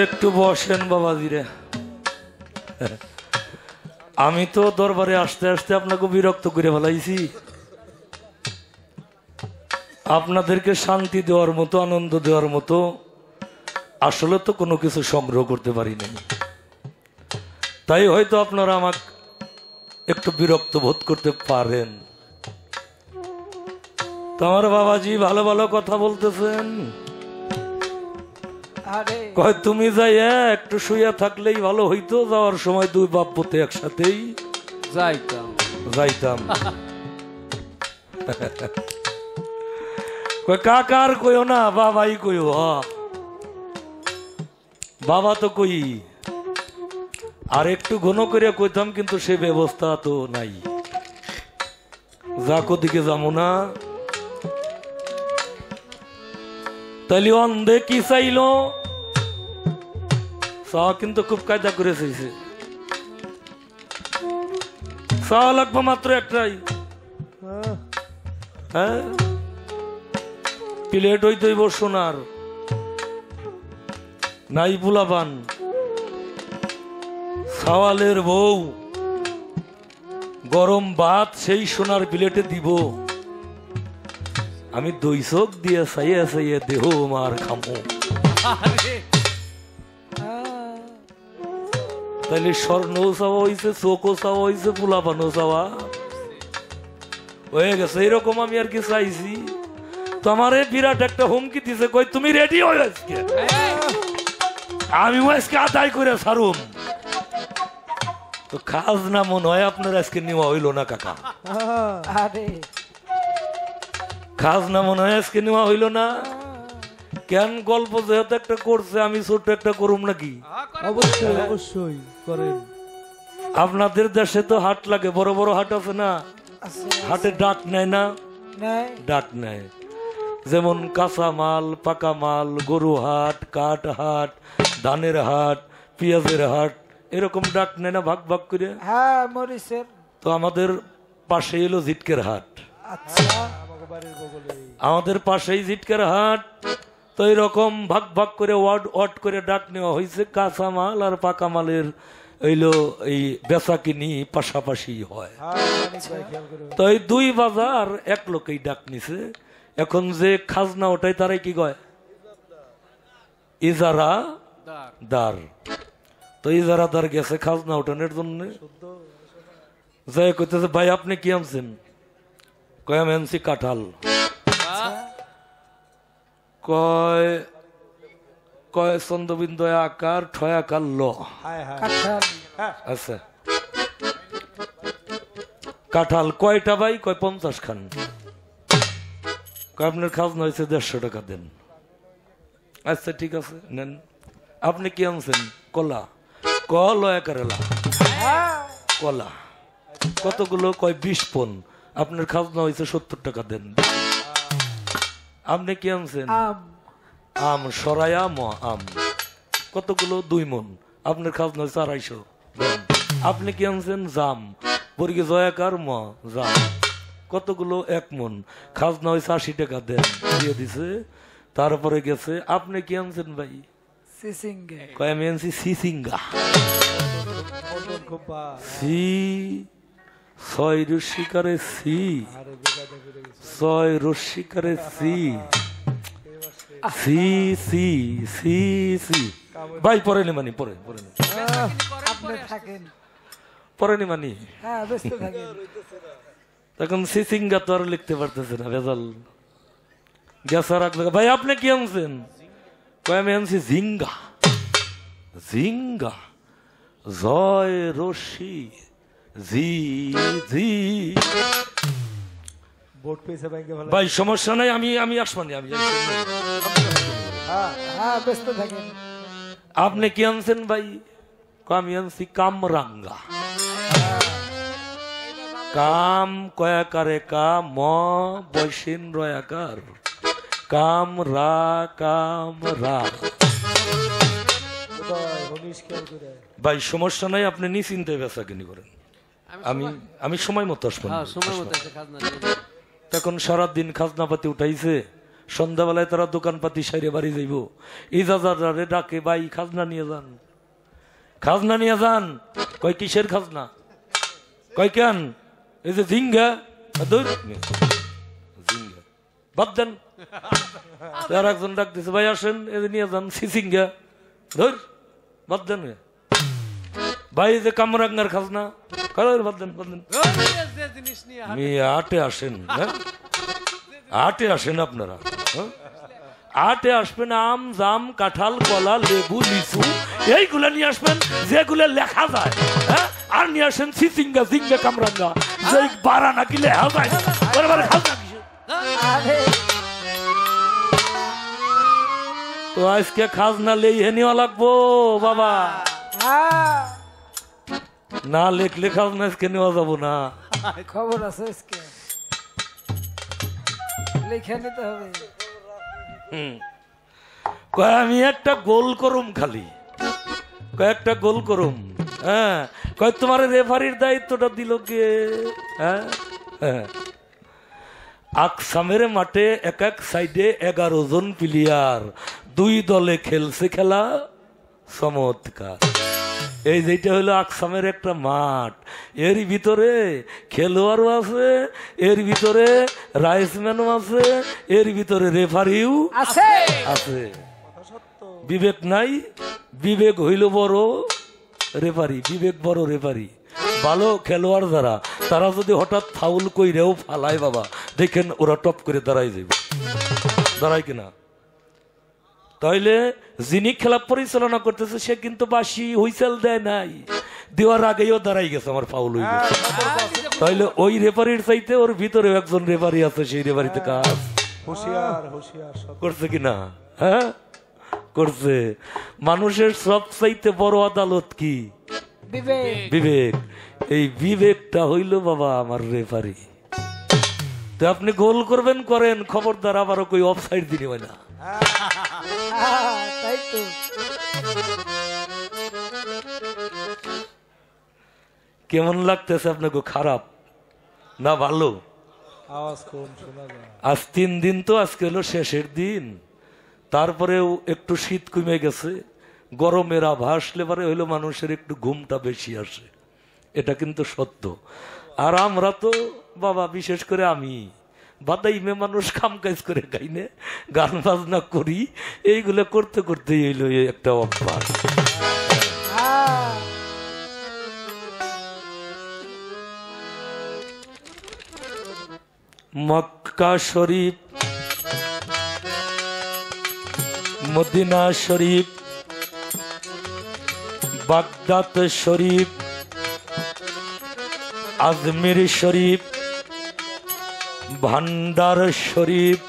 একটু বসেন বাবাজি রে। আমি তো দরবারে আসতে আসতে আপনাকে বিরক্ত করে ফেলাইছি। আপনাদেরকে শান্তি দেওয়ার মতো, আনন্দ দেওয়ার মতো আসলে তো কোনো কিছু সংগ্রহ করতে পারি নাই। তাই হয়তো আপনারা আমাকে একটু বিরক্ত বোধ করতে পারেন। তোমার বাবাজি ভালো ভালো কথা বলতেছেন, কয় তুমি যাই একটু শুয়ে থাকলেই ভালো হইতো, যাওয়ার সময় দুই বাপ পুতে একসাথেই যাইতাম। কাকার কইও না, বাবাই কইও। বাবা তো কই, আর একটু ঘন করে কইতাম, কিন্তু সে ব্যবস্থা তো নাই। যাকো দিকে যাবো না, তাইলে অন্ধে কি চাইলো? চা কিন্তু খুব কায়দা করে চাইছে। চা লাগবে মাত্র একটাই, হ্যাঁ, প্লেট হইতেই সোনার, নাই পোলাপান। সওয়ালের বউ গরম ভাত সেই সোনার প্লেটে দিব, আমি দুই চোখ দিয়ে চাইয়ে চাইয়ে দেহ মার খামো। তাইলে স্বর্ণও চাওয়া হয়েছে, চোখও চাওয়া হয়েছে, পোলাপানও চাওয়া হয়ে গেছে। এরকম আমি আর কি চাইছি। তো আমার বিরাট একটা হুমকি দিছে, কই তুমি রেডি হয়ে আজকে, আমি আজকে আদায় করে ছাড়ুম। তো খাজনা মনে হয় আপনার আজকে নেওয়া হইল না কাকা। খাজনা মনে হয় আজকে নেওয়া হইল না। কেন, গল্প যেহেতু একটা করছে, আমি ছোট্ট একটা করুম নাকি? অবশ্যই অবশ্যই করেন। আপনাদের দেশে তো হাট লাগে, বড় বড় হাট আছে না? হাটে ডাক নেয় না? ডাক নেয়, যেমন কাঁচা মাল, পাকা মাল, গরু হাট, কাঠ হাট, ধানের হাট, পেঁয়াজের হাট, এরকম ডাক নেয় না ভাগ ভাগ করে? হ্যাঁ, মরিচের। তো আমাদের পাশে এলো জিটকের হাট। আচ্ছা, আমাদের পাশেই জিটকের হাট। তো এরকম ভাগ ভাগ করে ওয়ার্ড ওয়ার্ড করে ডাক নেওয়া হয়েছে। কাঁচা মাল আর পাকা মালের এইলো এই বেচা কিনি পাশাপাশি হয়। তো এই দুই বাজার এক লোকেই ডাক নিছে। এখন যে খাজনা ওটাই তারাই কি কয়? ইজারা দার। তো ইজারা দার গেছে খাজনা ওঠানোর জন্য, যাই কইতেছে, ভাই আপনি কি আনছেন? কয় আমি আনছি কাঁঠাল। কয় কয় চন্দ্রবিন্দু আকার, ঠয় আকার ল। আচ্ছা, কাঁঠাল কয়টা ভাই? কয় 50 খান। কয় আপনার খাজনা হয়েছে 150 টাকা দেন। আচ্ছা ঠিক আছে নেন। আপনি কি আনছেন? কলা। কলা কারেলা কলা কতগুলো? কয় 20 পন। আপনার খাজনা হয়েছে 70 টাকা দেন। আপনি কি আনছেন? আম। সরাই আম। আম কতগুলো? 2 মন। আপনার খাজনা হয়েছে 250 দেন। আপনি কি আনছেন? জাম। বর্গে জয়াকার ম জাম কতগুলো? 1 মন। খাজনা হয়েছে 80 টাকা দেন। দিয়ে দিছে। তারপরে গেছে, আপনি কি আনছেন ভাই? কয় আমি আনছি সিসিঙ্গা। সি 6 রসিকারে সি, 6 রসিকারে সি, সি সি সি সি। ভাই পরে নি মানি, পরে পরে নি, পরে নি মানি। তখন সিসিঙ্গা তো আর লিখতে পারতেছে না, ভেজাল গ্যাস রাখবে। ভাই আপনি কি আনছেন? কয় আমি আনছি জিঙ্গা। জিঙ্গা জয় রশি জি জি। ভাই সমস্যা নাই, আমি আমি আসমানি, আমি আপনি কি আনছেন ভাই? আমি আনছি কামরাঙ্গা। কাম কয়াকারে কাম, ম বৈশিন রয়াকার, কাম রা কাম রা। ভাই সমস্যা নাই, আপনি নিশ্চিন্তে বেচা কিনি করেন। আমি সময় মতো আসবো হ্যাঁ সময় মতো এসে খাজনা দিয়ে যাও। তখন সারাদিন খাজনাপাতি উঠাইছে, সন্ধ্যাবেলায় তারা দোকানপাতি সাইরে বাড়ি যাইব, ইজাজারে ডাকে, ভাই খাজনা নিয়ে যান, খাজনা নিয়ে যান। কয় কিসের খাজনা? কয় কেন? এই যে ঝিঙ্গা, ঝিঙ্গা বাদ দেন। আর একজন ডাক দিছে, ভাই আসেন এই যে নিয়ে যান সিসিঙ্গা, ধর বাদ দেন। ভাই যে কামরাঙ্গার খাজনা, বাদ দেন বাদ দেন। যে জিনিস নিয়ে মেয়ে আটে আসেন, হ্যাঁ আটে আসেন আপনারা, হ্যাঁ? আটে আসবেন আম জাম কাঁঠাল কলা লেবু লিচু এইগুলা নিয়ে আসবেন যেগুলো লেখা যায়, হ্যাঁ? আর নিয়ে আসেন সিসিঙ্গা জিঙ্গা কামরাঙ্গা যে বারা নাকি লেখা যায় না। বরাবর খাজনা কিসের? আরে তো আজকে খাজনা লেই নেওয়া লাগবো বাবা, হ্যাঁ না লেখলে খাজনা আজকে নেওয়া যাবো না। খবর আছে আজকে লিখে নিতে হবে। কয় আমি একটা গোল করুম, খালি কয়েকটা গোল করুম, হ্যাঁ? কয় তোমার রেফারির দায়িত্বটা দিল কে? হ্যাঁ হ্যাঁ, আকসামের মাঠে এক এক সাইডে 11 জন প্লেয়ার, 2 দলে খেলছে খেলা, চমৎকার। এই যেটা হলো আকসামের একটা মাঠ, এর ভিতরে খেলোয়াড়ও আছে, এর ভিতরে রাইসম্যানও আছে, এর ভিতরে রেফারিও আছে আছে। বিবেক নাই, বিবেক হইল বড় রেফারি, বিবেক বড় রেফারি। ভালো খেলোয়াড় যারা, তারা যদি হঠাৎ ফাউল কইরেও ফালায় বাবা, দেখেন ওরা টপ করে দাঁড়াই যাবে, দাঁড়ায় কিনা। তাইলে যিনি খেলা পরিচালনা করতেছে সে কিন্তু বাসি হুইসেল দেয় নাই, দেওয়ার আগেও দাঁড়াই গেছে, আমার ফাউল হয়ে গেছে। তাইলে ওই রেফারির চাইতে ওর ভিতরে একজন রেফারি আছে, সেই রেফারিতে কাজ করছে কিনা, হ্যাঁ করছে। মানুষের সব চাইতে বড় আদালত কি? বিবেক। বিবেক। এই বিবেকটা হইল বাবা আমার রেফারি। তো আপনি গোল করবেন করেন, খবরদার আবারও কই অফসাইড দিলে হয় না। তাই তো কেমন লাগতেছে আপনাকে? খারাপ না ভালো? আওয়াজ কম শোনা যায়। আজ 3 দিন তো, আজকে হলো শেষের দিন, তারপরেও একটু শীত কমে গেছে, গরমের আভাস লেবারে হইলো মানুষের একটু ঘুমটা বেশি আসে, এটা কিন্তু সত্য। আর আমরা তো বাবা, বিশেষ করে আমি বাদাইমে মানুষ, কাম কাজ করে গাইনে গান বাজনা করি, এইগুলো করতে করতে হইলো একটা অভ্যাস। মক্কা শরীফ, মদিনা শরীফ, বাগদাদ শরীফ, আজমির শরীফ, ভান্ডার শরীফ,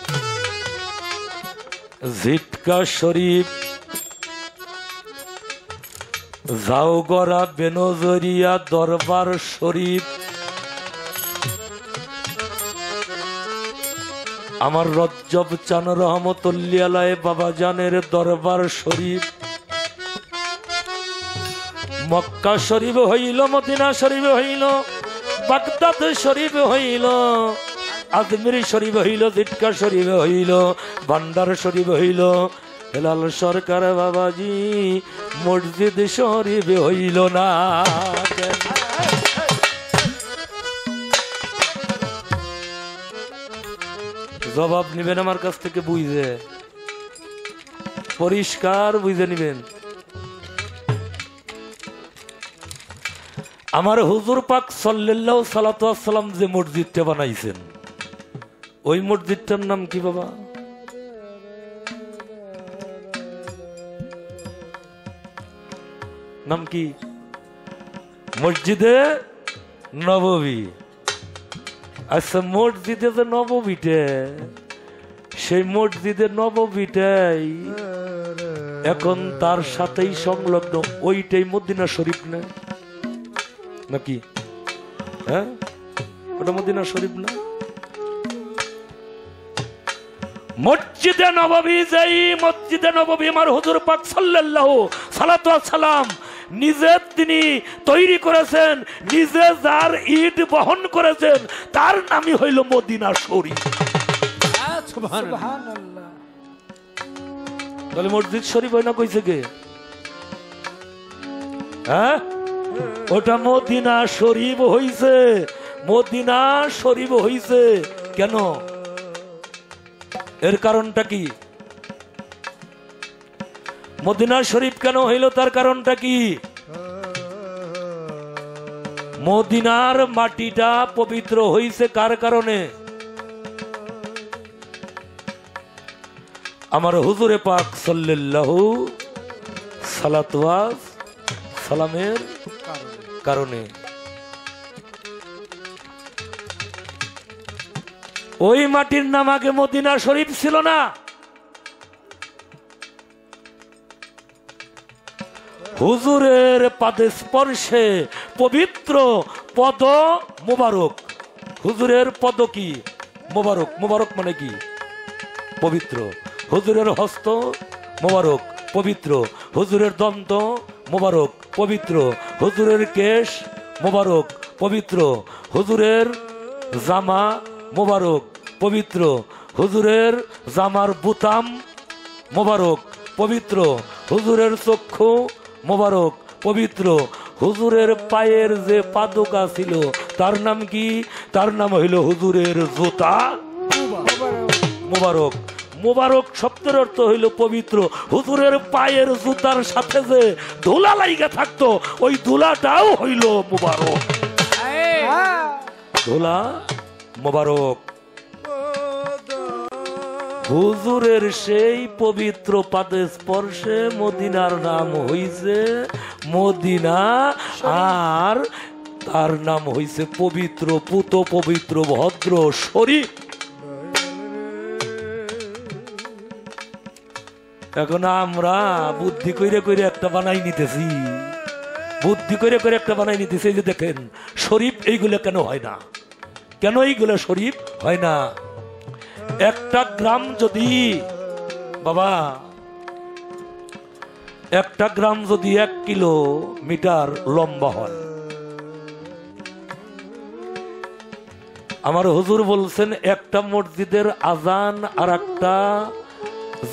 জিটকা শরীফ, জাওগরা বেনজরিয়া দরবার শরীফ, আমার রজ্জব চান রহমতুল্লাহ আলাইহি বাবা জানের দরবার শরীফ, মক্কা শরীফ হইল, মদিনা শরীফ হইল, বাগদাদ শরীফ হইল, আজমির শরীফ হইল, জিটকা শরীফ হইল, ভান্ডার শরীফ হইল, হেলাল সরকার বাবাজি মসজিদ শরীফ হইল না। জবাব নিবেন আমার কাছ থেকে, বুঝে পরিষ্কার বুঝে নিবেন। আমার হুজুর পাক সাল্লাল্লাহু সাল্লাতু ওয়াসসালাম যে মসজিদটা বানাইছেন, ওই মসজিদটার নাম কি বাবা? নাম কি? মসজিদে নববী। আচ্ছা, মসজিদে যে নববীটা, সেই মসজিদে নববীটাই এখন তার সাথেই সংলগ্ন, ওইটাই মদিনা শরীফ না নাকি? হ্যাঁ, ওটা মদিনা শরীফ না? মসজিদে নববী, যেই মসজিদে নববী আমার হুজুর পাক সাল্লাল্লাহু সাল্লাতু ওয়াস সালাম নিজে তিনি তৈরি করেছেন, নিজে যার ইট বহন করেছেন, তার নামই হইল মদিনা শরীফ। সুবহানাল্লাহ। তাহলে মসজিদ শরীফ হয় না কইছে কে? হ্যাঁ, ওটা মদিনা শরীফ হইছে, মদিনা শরীফ হইছে। কেন? এর কারণটা কি? মদিনা শরীফ কেন হইল, তার কারণটা কি? মদিনার মাটিটা পবিত্র হইছে কার কারণে? আমার হুজুরে পাক সাল্লাল্লাহু সালাতু ওয়াস সালামের কারণে। ওই মাটির নাম আগে মদিনা শরীফ ছিল না। হুজুরের পাদে স্পর্শে পবিত্র পদ মোবারক। হুজুরের পদ কি? মোবারক। মোবারক মানে কি? পবিত্র। হুজুরের হস্ত মোবারক, পবিত্র। হুজুরের দন্ত মোবারক, পবিত্র। হুজুরের কেশ মোবারক, পবিত্র। হুজুরের জামা মোবারক, পবিত্র। হুজুরের জামার বুতাম মোবারক, পবিত্র। হুজুরের চক্ষু মোবারক, পবিত্র। হুজুরের পায়ের যে পাদুকা ছিল তার নাম কি? তার নাম হইল হুজুরের জুতা মোবারক। মোবারক শব্দের অর্থ হইল পবিত্র। হুজুরের পায়ের জুতার সাথে যে ধুলা লাইগা থাকতো, ওই ধুলাটাও হইল মোবারক। ধুলা মোবারক। হুজুরের সেই পবিত্র পাদে স্পর্শে মদিনার নাম হইছে মদিনা, আর তার নাম হইছে পবিত্র, পুত পবিত্র, ভদ্র শরীফ। এখন আমরা বুদ্ধি কইরে কইরে একটা বানাই নিতেছি, বুদ্ধি কইরে কইরে একটা বানাই নিতেছি। এই যে দেখেন শরীফ, এইগুলো কেন হয় না? কেন এইগুলো শরীফ হয় না? একটা গ্রাম যদি, বাবা, একটা গ্রাম যদি 1 কিলোমিটার লম্বা হয়, আমার হুজুর বলছেন একটা মসজিদের আজান আর একটা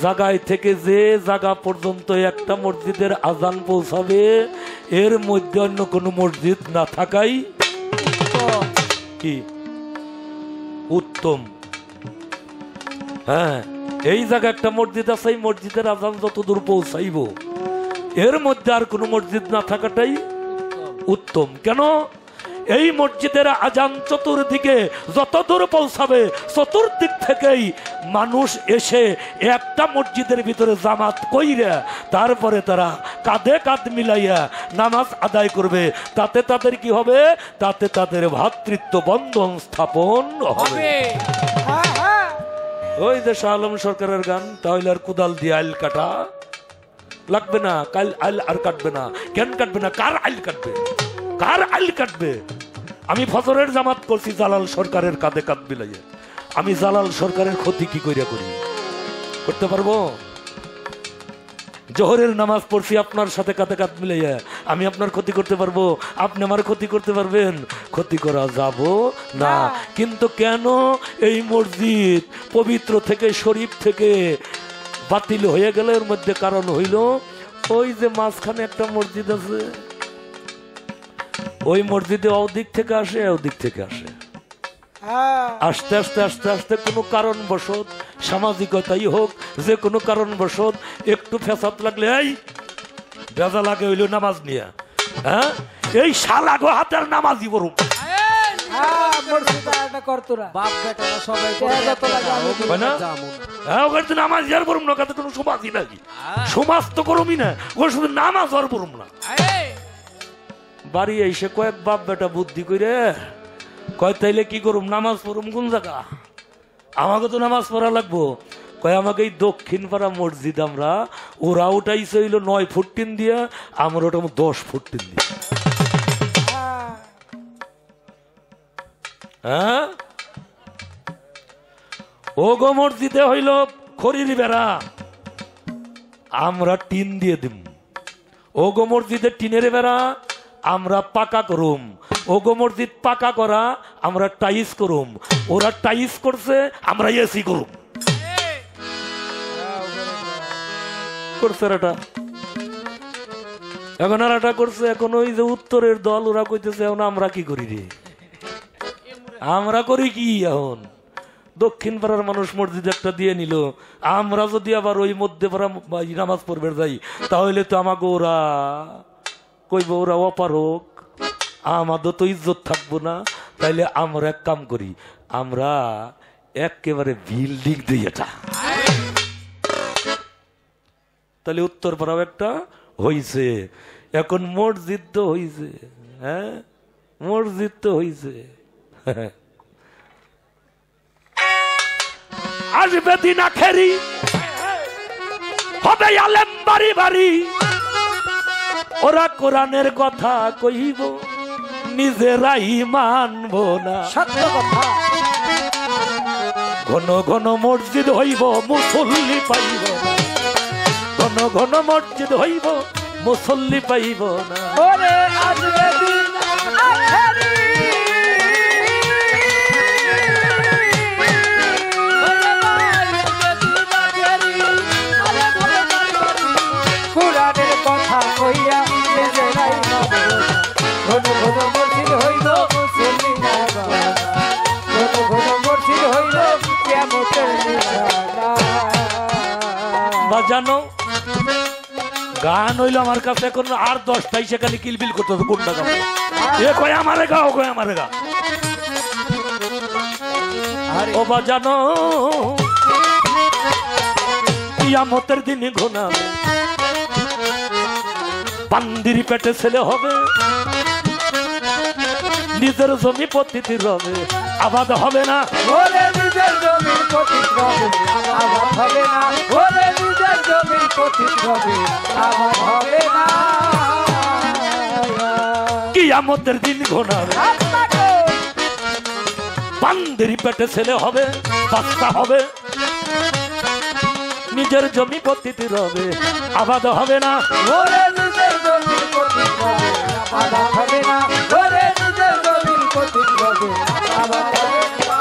জায়গায় থেকে যে জায়গা পর্যন্ত একটা মসজিদের আজান পৌঁছাবে, এর মধ্যে অন্য কোনো মসজিদ না থাকাই কি উত্তম। হ্যাঁ, এই জায়গায় একটা মসজিদ আছে, এই মসজিদের আজান যত দূর পৌঁছাইব, এর মধ্যে আর কোনো মসজিদ না থাকাটাই উত্তম। কেন? এই মসজিদের আজান চতুর্দিকে যত দূর পৌঁছাবে, চতুর্দিক থেকেই মানুষ এসে একটা মসজিদের ভিতরে জামাত কইরা তারপরে তারা কাঁধে কাঁধ মিলাইয়া নামাজ আদায় করবে। তাতে তাদের কি হবে? তাতে তাদের ভ্রাতৃত্ব বন্ধন স্থাপন হবে। ওই যে শাহ আলম সরকারের গান, তাহলে আর কোদাল দিয়ে আইল কাটা লাগবে না, কাল আইল আর কাটবে না। কেন কাটবে না? কার আইল কাটবে? কার আইল কাটবে? আমি ফজরের জামাত করছি জালাল সরকারের কাঁধে কাঁধ মিলাইয়া। আমি জালাল সরকারের ক্ষতি কি কইরা করি? করতে পারবো? জোহরের নামাজ পড়ছি আপনার সাথে কাঁধে কাঁধ মিলাইয়া, আমি আপনার ক্ষতি করতে পারবো? আপনি আমার ক্ষতি করতে পারবেন? ক্ষতি করা যাব না। কিন্তু কেন এই মসজিদ পবিত্র থেকে, শরীফ থেকে বাতিল হয়ে গেল? এর মধ্যে কারণ হইল ওই যে মাঝখানে একটা মসজিদ আছে, ওই মসজিদে ওদিক থেকে আসে, ওদিক থেকে আসে, আস্তে আস্তে আস্তে আস্তে কোনো কারণবশত, সামাজিকতাই হোক, যে কোনো কারণবশত একটু ফেসাদ লাগলে এই বেজা লাগে হইল নামাজ নিয়ে। হ্যাঁ, এই শালাগো হাতের নামাজি বরুম সমাজ তো করুমি না, ওর শুধু নামাজ আর বরুম না। বাড়ি এসে কয়েক বাপ বেটা বুদ্ধি করে কয় তাইলে কি করুম? নামাজ পড়ুম কোন জায়গা? আমাকে তো নামাজ পড়া লাগবো। কয় আমাকে এই দক্ষিণ পাড়া মসজিদ, আমরা ওরা উঠাইছে হইল 9 ফুট টিন দিয়া, আমরা ওটা 10 ফুট টিন দিয়া। হ্যাঁ, ও গো মসজিদে হইল খড়ির বেড়া, আমরা টিন দিয়ে দিব। ওগো মসজিদের টিনের বেড়া আমরা পাকা করুম, ওগো মসজিদ পাকা করা আমরা টাইস করুম, ওরা টাইস করছে আমরা এসি করুম। করছে এটা এখন আর এটা করছে। এখন ওই যে উত্তরের দল ওরা কইতেছে এখন আমরা কি করি রে, আমরা করি কি? এখন দক্ষিণ পাড়ার মানুষ মসজিদ একটা দিয়ে নিল, আমরা যদি আবার ওই মধ্যে পাড়া নামাজ পড়বে যাই তাহলে তো আমাকে ওরা কইব ওরা অপারক, আমাদের তো ইজ্জত থাকবো না। তাইলে আমরা এক কাম করি, আমরা একেবারে বিল্ডিং দিই এটা, তাহলে উত্তর পাড়াও একটা হইছে। এখন মসজিদ তো হইছে, হ্যাঁ মসজিদ তো হইছে। আসবে দিন আখেরি হবে আলেম বাড়ি বাড়ি, ওরা কোরআনের কথা কইব নিজেরাই মানব না। সত্য কথা। ঘন ঘন মসজিদ হইব মুসল্লি পাইব না, ঘন ঘন মসজিদ হইব মুসল্লি পাইব না। ওরে আসবে দিন আখেরি, কোরআনের কথা কইয়া নিজেরাই মানব না। ঘন ঘন মসজিদ হইল মুসল্লি পাইব না, ঘন ঘন মসজিদ হইল কিয়ামতের নিশানা। বাজানো গান হইলো আমার কাছে এখন আর 10টাই সেখানে কিলবিল করতে হবে, কোনটা গাবো? এ কয় আমারে গাও, কয় আমারে গা। ও বাজানো কিয়ামতের দিন ঘনাবে, বান্দির পেটে ছেলে হবে, নিজের জমি পতিত রবে, আবাদ হবে না। ওরে নিজের জমির পতিত রবে, আবাদ হবে না। ওরে নিজের জমির পতিত রবে, আবাদ হবে না। কিয়ামতের দিন ঘনাবে, বান্দির পেটে ছেলে হবে, বাচ্চা হবে, নিজের জমি পতিত রবে, আবাদ হবে না। ওরে নিজের জমির পতিত রবে, আবাদ হবে না। ওরে নিজের জমির পতিত রবে, আবাদ হবে না।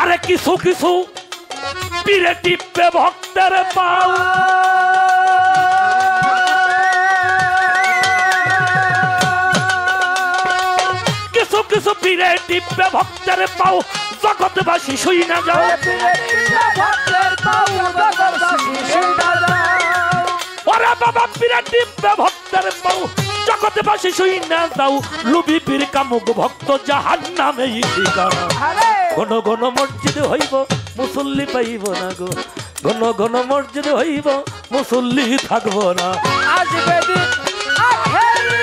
আরে কিছু কিছু পীরে টিপে ভক্তের পাও, কিছু কিছু পীরে টিপে ভক্তের পাও, জগৎবাসী শুই না যাও। ওরে বাবা পীরে টিপে ভক্তের পাও, জগৎবাসী শুই না যাও। লুবি পীর কামুক ভক্ত জাহান্নামেই ঠিকানা। ঘন ঘন মসজিদ হইব মুসল্লি পাইব না গো, ঘন ঘন মসজিদ হইব মুসল্লি থাকব না। আসবে দিন আখেরি,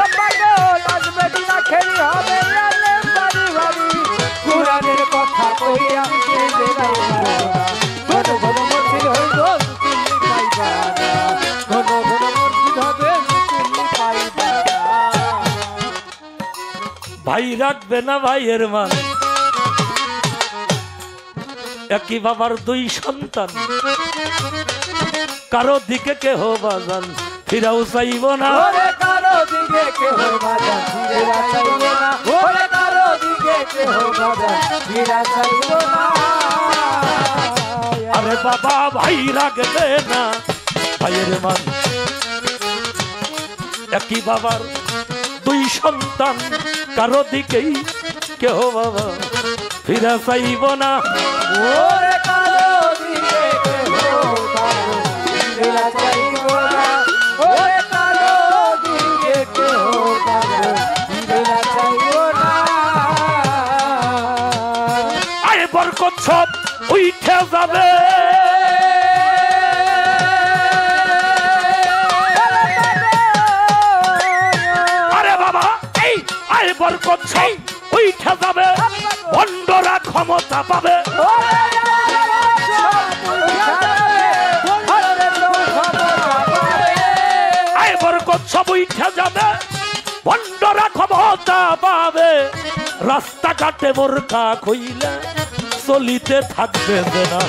ও পাগল আসবে দিন আখেরি, হবে আলেম বাড়ি বাড়ি, কোরআনের কথা কইয়া নিজেরাই মানব না। ঘন ঘন মসজিদ হইব মুসল্লি পাইবা না, ঘন ঘন মসজিদ হবে মুসল্লি পাইবা না। ভাই রাখবে না ভাইয়ের মান, একই বাবার দুই সন্তান, কারো দিকে কেহ বাজান ফিরাও চাইব না। ওরে কারো দিকে কেহ বাজান ফিরা চাইব না, ওরে কারো দিকে কেহ বাজান ফিরা চাইব না। আরে বাবা ভাই রাখবে না ভাইয়ের মান, একই বাবার দুই সন্তান, কারো দিকেই কেহ বাবা ফিরা চাইব না। ওরে কারো দিকে কেহ বাজান ফিরা চাইব না, ওরে কারো দিকে কেহ বাজান ফিরা চাইব না। আয় বরকত সব উঠে যাবে, আরে বাবা এই আয় বরকত সব উঠে যাবে, ভণ্ডরা ক্ষমতা পাবে। আয় বরকত সব উঠে যাবে, ভণ্ডরা ক্ষমতা পাবে। রাস্তাঘাটে বোরকা খুইলে চলিতে থাকবে না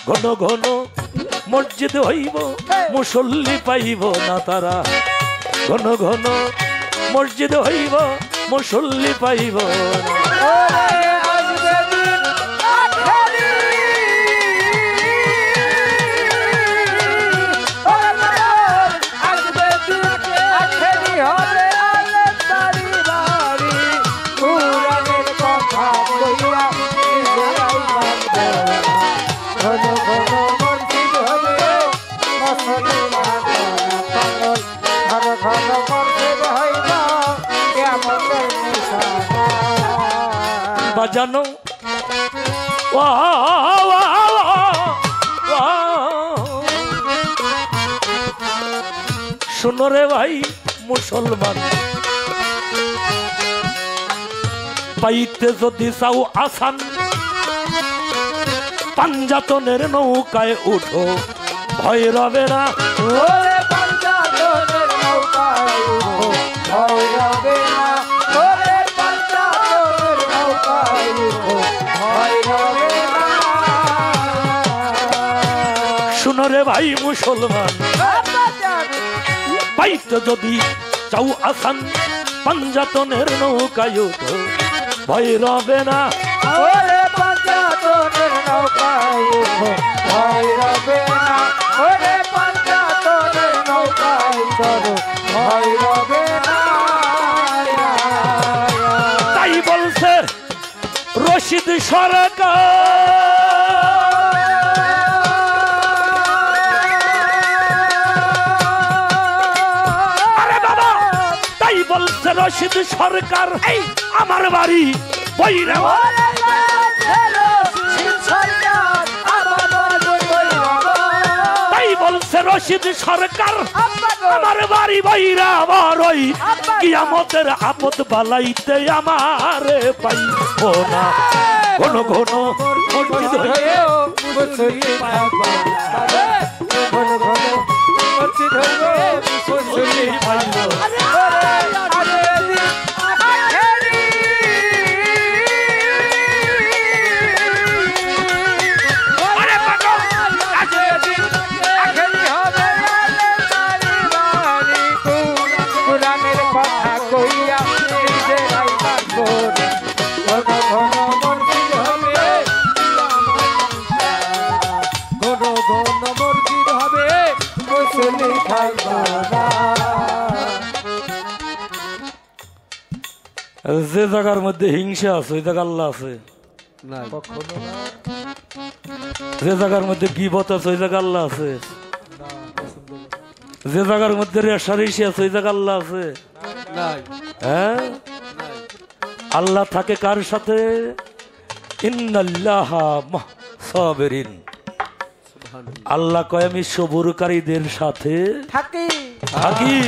ঘন ঘন মসজিদ হইব মুসল্লি পাইব না তারা ঘন ঘন মসজিদ হইব মুসল্লি পাইব না। ওরে আসবে দিন আখেরি ওরে বাবা আসবে দিন আখেরি হবে আলে তারি বাড়ি কুরআনের কথা কইয়া নিজেরাই মানবে ঘন ঘন মসজিদ হবে মুসলমান পাগল ঘন ঘন মসজিদ হইব কিয়ামতের নিশানা বাজানো শোনো রে ভাই মুসলমান পাইতে যদি চাও আসান পাঞ্জাতনের নৌকায় উঠো ভয় রবে না ওরে পাঞ্জাতনের নৌকায় উঠো ভয় রবে না ওরে পাঞ্জাতনের নৌকায় উঠো ভয় রবে না শোনো রে ভাই মুসলমান পাইতে যদি চাও আসান পাঞ্জাতনের নৌকায় উঠো ভয় রবে না ওরে পাঞ্জাতনের নৌকায় উঠো ভয় রবে না ওরে পাঞ্জাতনের নৌকায় চড়ো ভয় রবে না তাই বলছে রশিদ সরকার আরে বাবা তাই বলছে রশিদ সরকার এই আমার বাড়ি বৈরা তাই বলছে রশিদ সরকার আমার বাড়ি বৈরা বড়ই কিয়ামতের আপদ বালাইতে আমারে পাইব না ঘন ঘন মসজিদ হইবে মুসল্লি পাইবা ঘন ঘন মসজিদ হইবে মুসল্লি পাইবা যে জায়গার মধ্যে হিংসা আছে ওই জায়গা আল্লাহ আছে নাই কখনো না যে জায়গার মধ্যে গীবত আছে ওই জায়গা আল্লাহ আছে যে জায়গার মধ্যে রেশারেশি আছে ওই জায়গা আল্লাহ আছে নাই হ্যাঁ নাই আল্লাহ থাকে কার সাথে ইন্নাল্লাহা মা'আস সাবিরিন সুবহানাল্লাহ আল্লাহ কয় আমি সবুরকারীদের সাথে থাকি থাকি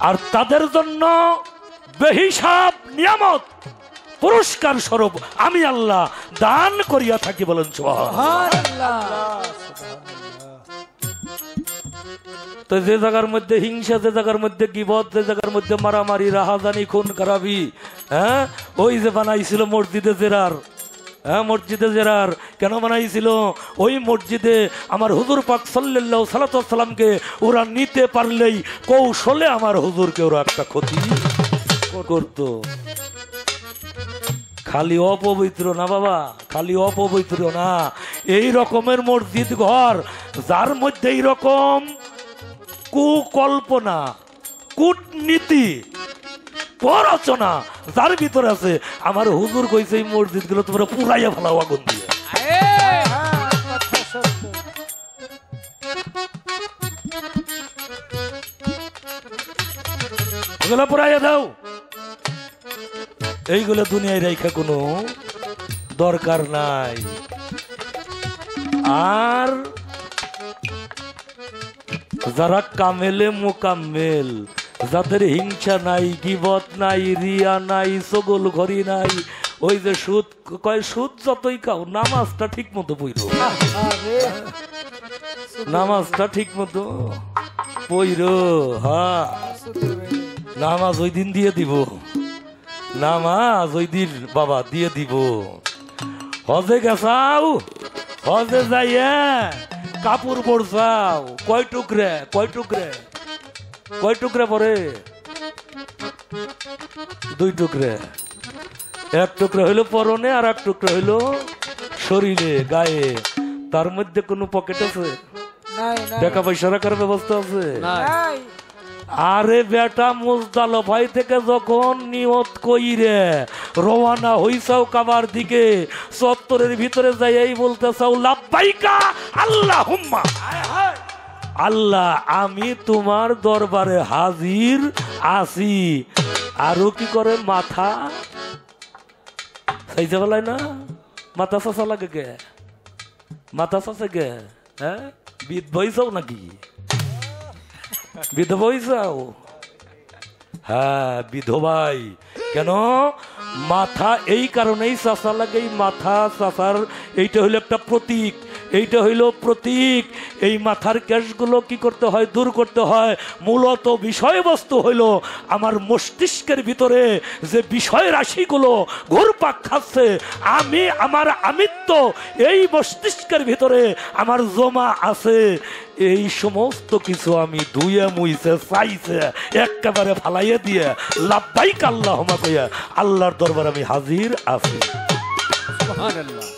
আর তাদের জন্য বেহিসাব নিয়ামত পুরস্কার স্বরূপ আমি আল্লাহ দান করিয়া থাকি বলেন সুবহানাল্লাহ। তো যে জায়গার মধ্যে হিংসা যে জায়গার মধ্যে গীবত যে জায়গার মধ্যে মারামারি রাহাজানি খুন খারাপি হ্যাঁ ওই যে বানাইছিল মসজিদে জেরার হ্যাঁ মসজিদে জেরার কেন বানাইছিল ওই মসজিদে আমার হুজুর পাক সাল্লাল্লাহু সাল্লাতু সাল্লামকে ওরা নিতে পারলেই কৌশলে আমার হুজুরকে ওরা একটা ক্ষতি করতো খালি অপবিত্র না বাবা খালি অপবিত্র না এই রকমের মসজিদ ঘর যার মধ্যে এই রকম কুকল্পনা কূটনীতি প্ররচনা যার ভিতরে আছে আমার হুজুর কইছে এই মসজিদ গুলো তোমরা পুরাইয়া ফেলাও আগুন দিয়ে এগুলো পুরাইয়া দাও এইগুলো দুনিয়ায় রেখা কোনো দরকার নাই আর যারা কামেলে মোকাম্মেল যাদের হিংসা নাই গীবত নাই রিয়া নাই চগল ঘড়ি নাই ওই যে সুদ কয় সুদ যতই খাও নামাজটা ঠিক মতো পইরো নামাজটা ঠিক মতো পইরো হ্যাঁ নামাজ ওই দিন দিয়ে দিব নামাজ ওই দিন বাবা দিয়ে দিব। হজে গেছাও, হজে যাইয়া কাপড় পরছাও কয় টুকরে, কয় টুকরে, কয় টুকরে পরে? 2 টুকরে। 1 টুকরা হইলো পরনে আর 1 টুকরা হইলো শরীরে, গায়ে। তার মধ্যে কোনো পকেট আছে? নাই নাই টাকা পয়সা রাখার ব্যবস্থা আছে? নাই নাই আরে বেটা, মুজদালিফা থেকে যখন নিয়ত কইরে রওনা হইছাও কাবার দিকে, চত্বরের ভিতরে যাইয়াই বলতেছাও লাব্বাইকা আল্লাহুম্মা, আল্লাহ আমি তোমার দরবারে হাজির আছি। আরো কি করে? মাথা সাইজা বলাই না, মাথা চাচা লাগে কে? মাথা চাচা কে? হ্যাঁ, বিদ বইছাও নাকি? বিধবা হইছাও? হ্যাঁ, বিধবাই। কেন মাথা এই কারণেই চাচা লাগে, এই মাথা চাচার এইটা হইলো একটা প্রতীক, এইটা হইল প্রতীক। এই মাথার কেশগুলো কি করতে হয়? দূর করতে হয়। মূলত বিষয়বস্তু হইল আমার মস্তিষ্কের ভিতরে যে বিষয় রাশিগুলো ঘুরপাক খাচ্ছে, আমি আমার আমিত্ব এই মস্তিষ্কের ভিতরে আমার জমা আছে, এই সমস্ত কিছু আমি ধুয়ে মুইছে চাইছে একেবারে ফালাইয়ে দিয়ে লাব্বাইক আল্লাহুম্মা কইয়া আল্লাহর দরবারে আমি হাজির আছি। সুবহানাল্লাহ।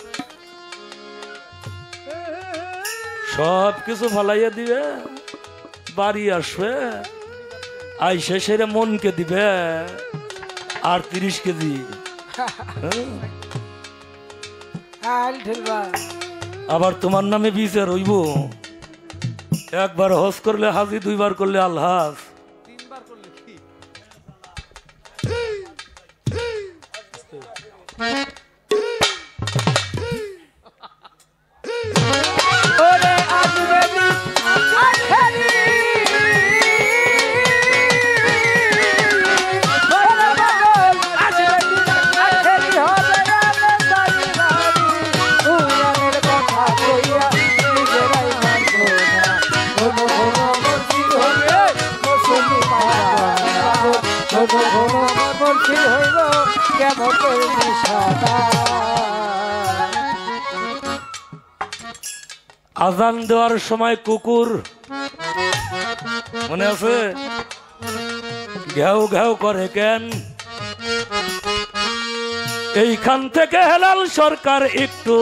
সব কিছু ফালাইয়া দিবে, বাড়ি আসবে, আইসে সেরে মনকে দিবে আর 30 কেজি। আল ঠেলবা আবার তোমার নামে বিচার হইব। একবার হজ করলে হাজি, 2 বার করলে আলহাজ। ওরে আসবে নি আখেরি ওরে পাগল আসবে নি আখেরি হবে আলে বাড়ি বাড়ি উড়ানের কথা কইয়া নিজেরাই মানবো না ঘন ঘন মসজিদ হইবে মুসল্লি পাগল ঘন ঘন মসজিদ হইব কেমন করবি সাদা আজান দেওয়ার সময় কুকুর মনে আছে ঘেউ ঘেউ করে কেন? এইখান থেকে হেলাল সরকার একটু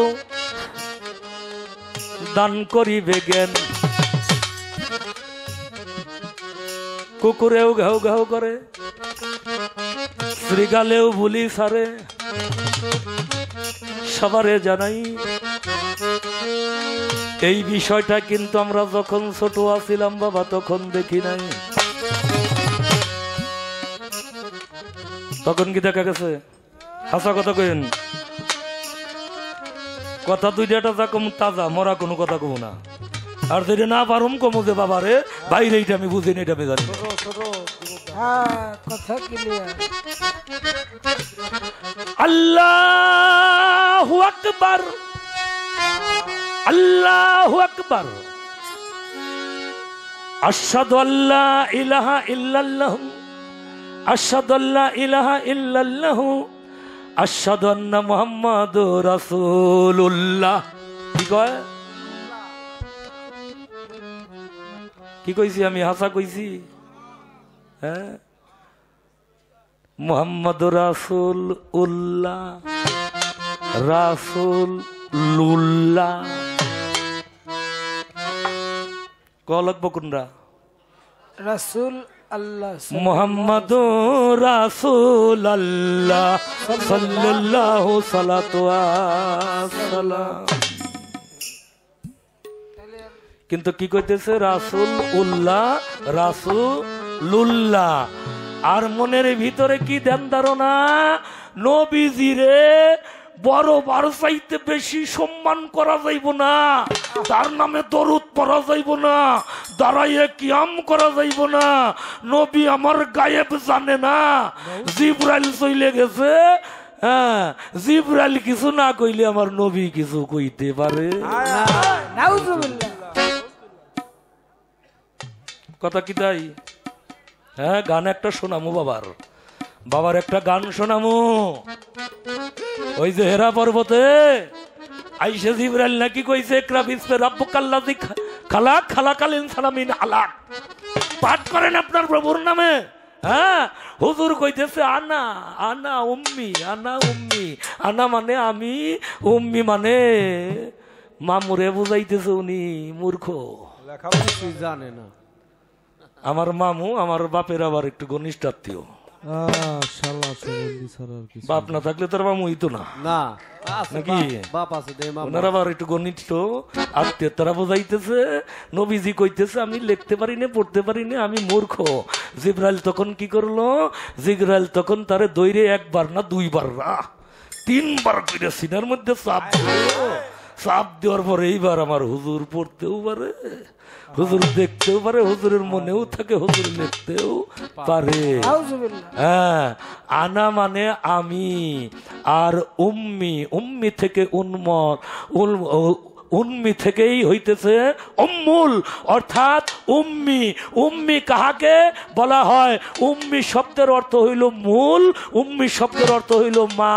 দান করিবে জ্ঞান। কুকুরেও ঘেউ ঘেউ করে, শ্রীগালেও বুলি সারে। সবারে জানাই এই বিষয়টা কিন্তু আমরা যখন ছোট আছিলাম বাবা তখন দেখি নাই। তখন কি দেখা গেছে? হাসা কথা কইন, কথা 2টা যা কম তাজা, মরা কোনো কথা কব না। আর যেটা না পারুম কমো যে বাবা রে বাইরে, এইটা আমি বুঝিনি, এটা আমি জানি। হ্যাঁ কথা ক্লিয়ার আল্লাহু আকবার, আল্লাহু আকবার, আশহাদু আল্লা ইলাহা ইল্লাল্লাহ, আশহাদু আল্লা ইলাহা ইল্লাল্লাহ, আশহাদু আন্না মুহাম্মাদুর রাসূলুল্লাহ। কি কয়? কি কইছি আমি? হাসা কইছি? হ্যাঁ, মুহাম্মাদুর রাসূলুল্লাহ, রাসূলুল্লাহ কলক বকুনরা রাসূল আল্লাহ মুহাম্মাদুর রাসূলুল্লাহ সাল্লাল্লাহু সালাতু ওয়াসালাম। কিন্তু কি কইতেছে? রাসূল উল্লাহ, রাসূলুল্লাহ। আর মনের ভিতরে কি ধ্যান ধারণা? নবীজিরে বড় বার চাইতে বেশি সম্মান করা যাইব না, তার নামে দরুদ পড়া যাইব না, দাঁড়াইয়ে কিয়াম করা যাইব না। নবী আমার গায়েব জানে না, জিবরাইল চলে গেছে। হ্যাঁ, জিবরাইল কিছু না কইলে আমার নবী কিছু কইতে পারে? নাউজুবিল্লাহ। কথা কি তাই? হ্যাঁ, গান একটা শোনামু বাবার। বাবার একটা গান শোনামু। ওই যে হেরা পর্বতে আইসে জিবরাইল নাকি কইছে ইকরা বিসমি রাব্বুকাল্লাযী খালাক খালাকাল ইনসানা মিন আলাক। পাঠ করেন আপনার প্রভুর নামে। হ্যাঁ, হুজুর কইতেছে আনা আনা উম্মি আনা উম্মি। আনা মানে আমি, উম্মি মানে মামুরে বুঝাইতেছে উনি মূর্খ। লেখাপড়া জানে না। আমার মামু আমার বাপের আবার একটু ঘনিষ্ঠ আত্মীয়। শালা সুগন্ধি ছাড়া আর কিছু বাপ না থাকলে তোর মামু হইতো না না। আছে নাকি? বাপ আছে দে মামা। ওনারা আবার একটু ঘনিষ্ঠ আত্মীয়। তারা বোঝাইতেছে নবীজি কইতেছে আমি লিখতে পারি না পড়তে পারি না, আমি মূর্খ। জিবরাইল তখন কি করলো? জিবরাইল তখন তারে দৈরে একবার না দুইবার না 3 বার করে সিনার মধ্যে চাপ দিল। চাপ দেওয়ার পরে এইবার আমার হুজুর পড়তেও পারে, হুজুর দেখতেও পারে, হুজুরের মনেও থাকে, হুজুর লিখতেও পারে। হ্যাঁ, আনা মানে আমি, আর উম্মি, উম্মি থেকে উম্মি থেকেই হইতেছে উম্মুল, অর্থাৎ উম্মি। উম্মি কাহাকে বলা হয়? উম্মি শব্দের অর্থ হইল মূল, উম্মি শব্দের অর্থ হইল মা।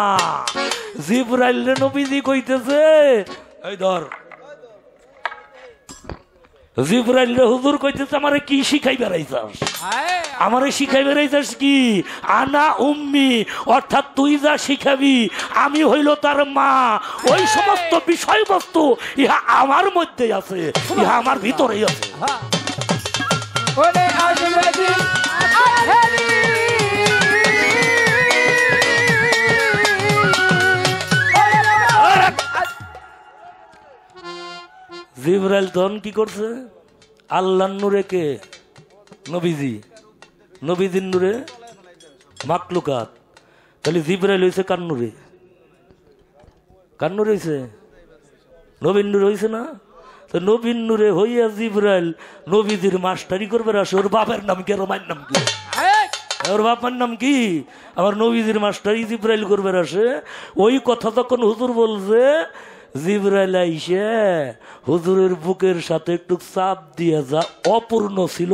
জিবরাইল নবীজি কইতেছে, এই ধর জিবরাইল হুজুর কইতেছে আমারে কি শিখাই বেড়াইছাস? আমারে শিখাই বেড়াইছাস কি? আনা উম্মি, অর্থাৎ তুই যা শিখাবি আমি হইল তার মা। ওই সমস্ত বিষয়বস্তু ইহা আমার মধ্যে আছে, ইহা আমার ভিতরেই আছে। জিবরাইল তখন কি করছে? আল্লাহর নূরে কে? নবীজি। নবীজির নূরে মাকলুকাত। তাহলে জিবরাইল হয়েছে কার নূরে? কার নূরে হয়েছে? নবীর নূরে হয়েছে না? তো নবীর নূরে হইয়া জিবরাইল নবীজির মাস্টারি করবে আসে। ওর বাপের নাম কি? আর মায়ের নাম কি? ওর বাবার নাম কি? আবার নবীজির মাস্টারি জিবরাইল করবে আসে। ওই কথা তখন হুজুর বলছে, জিবরাইল আইসে হুজুরের বুকের সাথে একটু চাপ দিয়া যা অপূর্ণ ছিল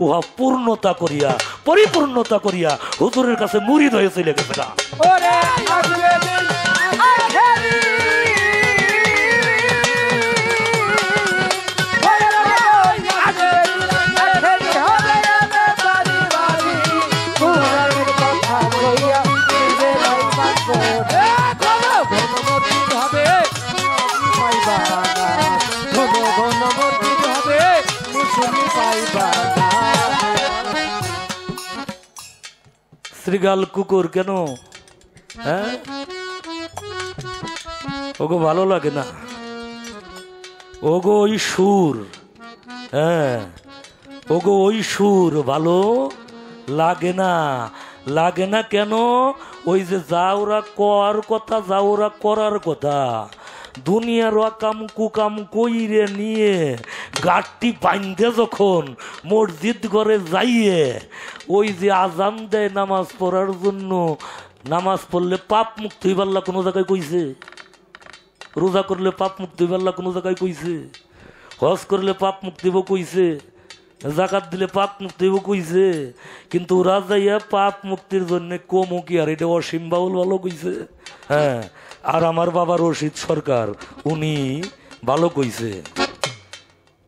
উহা পূর্ণতা করিয়া, পরিপূর্ণতা করিয়া হুজুরের কাছে মুরিদ হয়ে চলে গেছে না। শ্রীগাল কুকুর কেন? হ্যাঁ, ওগো ভালো লাগে না, ওগো ওই সুর, হ্যাঁ ওগো ওই সুর ভালো লাগে না। লাগে না কেন? ওই যে যা ওরা করার কথা, যা ওরা করার কথা, দুনিয়ার অকাম কুকাম কইরে নিয়ে গাঠটি বাঁধে যখন মসজিদ ঘরে যাইয়ে ওই যে আজান দেয় নামাজ পড়ার জন্য, নামাজ পড়লে পাপ মুক্তি হইবার কোনো জায়গায় কইছে? রোজা করলে পাপ মুক্তি হইবার কোনো জায়গায় কইছে? হজ করলে পাপ মুক্তি হইব কইছে? জাকাত দিলে পাপ মুক্তি হইব কইছে? কিন্তু ওরা যাইয়া পাপ মুক্তির জন্য কমও কি আর এটা অসীম বাউল ভালো কইছে। হ্যাঁ, আর আমার বাবা রশিদ সরকার উনি ভালো কইছে,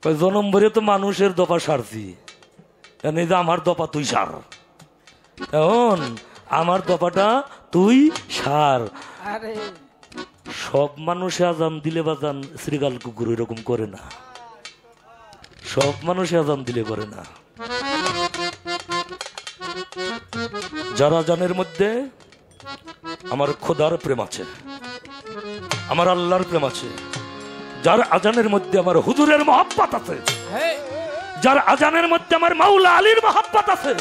জনম ভরে তো মানুষের দফা সারছি, এই যে আমার দফা তুই সার, এখন আমার দফাটা তুই সার। সব মানুষে আজান দিলে বাজান শ্রীগাল কুকুর এরকম করে না, সব মানুষে আজান দিলে করে না। যারা আজানের মধ্যে আমার খোদার প্রেম আছে, আমার আল্লাহর প্রেম আছে, যার আজানের মধ্যে আমার হুজুরের মহব্বত আছে, যার আজানের মধ্যে আমার মাওলা আলীর মহব্বত আছে,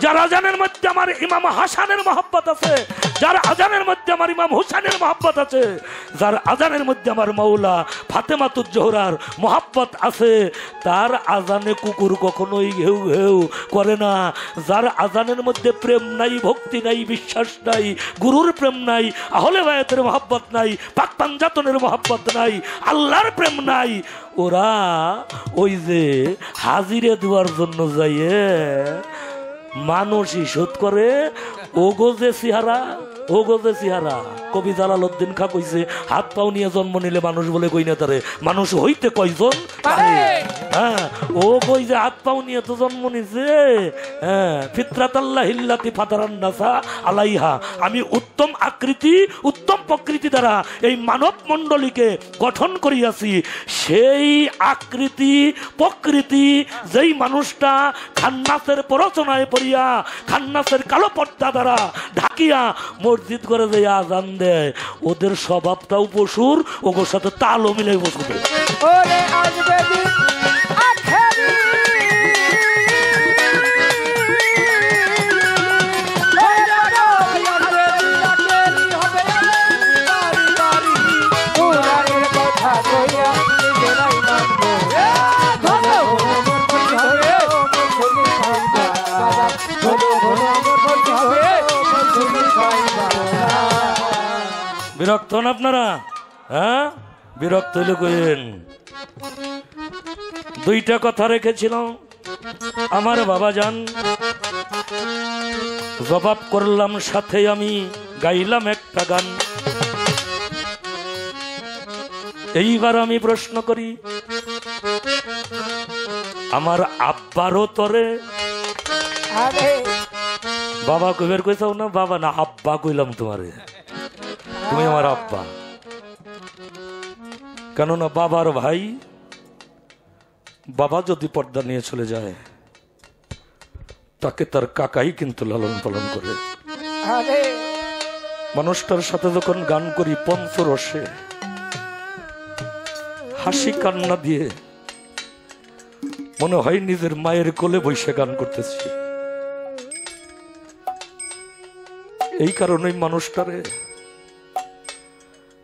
যার আজানের মধ্যে আমার ইমাম হাসানের মহব্বত আছে, যার আজানের মধ্যে আমার ইমাম হুসাইনের মহব্বত আছে, যার আজানের মধ্যে আমার মাওলা ফাতেমাতুজ জোহরার মহব্বত আছে, তার আজানে কুকুর কখনোই ঘেউ ঘেউ করে না। যার আজানের মধ্যে প্রেম নাই, ভক্তি নাই, বিশ্বাস নাই, গুরুর প্রেম নাই, আহলে বায়াতের মহব্বত নাই, পাক পাঞ্জাতনের মহব্বত নাই, আল্লাহর প্রেম নাই, ওরা ওই যে হাজিরে দেওয়ার জন্য যাইয়ে মানুষই শোধ করে, ওগো যে চেহারা কবি জালালউদ্দিন খাঁ কইছে হাত পাও নিয়ে জন্ম নিলে মানুষ বলে কই না তারে মানুষ হইতে কয়জন পারে। হ্যাঁ ও কই যে হাত পাও নিয়ে তো জন্ম নিছে। হ্যাঁ ফিতরাতাল্লাহিল্লাতি ফাতারান নাসা আলাইহা, আমি উত্তম আকৃতি উত্তম প্রকৃতি দ্বারা এই মানব মণ্ডলীকে গঠন করিয়াছি। সেই আকৃতি প্রকৃতি যেই মানুষটা খান্নাসের প্ররোচনায় পড়িয়া খান্নাসের কালো পর্দা দ্বারা ঢাকিয়া মসজিদ করে যে আজান দেয়, ওদের স্বভাবটাও পশুর, ওগোর সাথে তালও মিলে বসবে। ওরে আসবে দিন আখেরি কুরআনের কথা কইয়া নিজেরাই মানবো। বিরক্ত হন আপনারা? হ্যাঁ বিরক্ত হইলে কইেন। দুইটা কথা রেখেছিলাম আমার বাবা যান, জবাব করলাম সাথে আমি গাইলাম একটা গান। এইবার আমি প্রশ্ন করি, আমার আব্বারও তরে বাবা কইবার কইছাও না? বাবা না আব্বা কইলাম তোমারে, তুমি আমার আব্বা। কেননা বাবার ভাই বাবা যদি পর্দা নিয়ে চলে যায় তাকে তার কাকাই কিন্তু লালন পালন করে। মানুষটার সাথে যখন গান করি পঞ্চরসে হাসি কান্না দিয়ে মনে হয় নিজের মায়ের কোলে বসে গান করতেছি। এই কারণেই মানুষটারে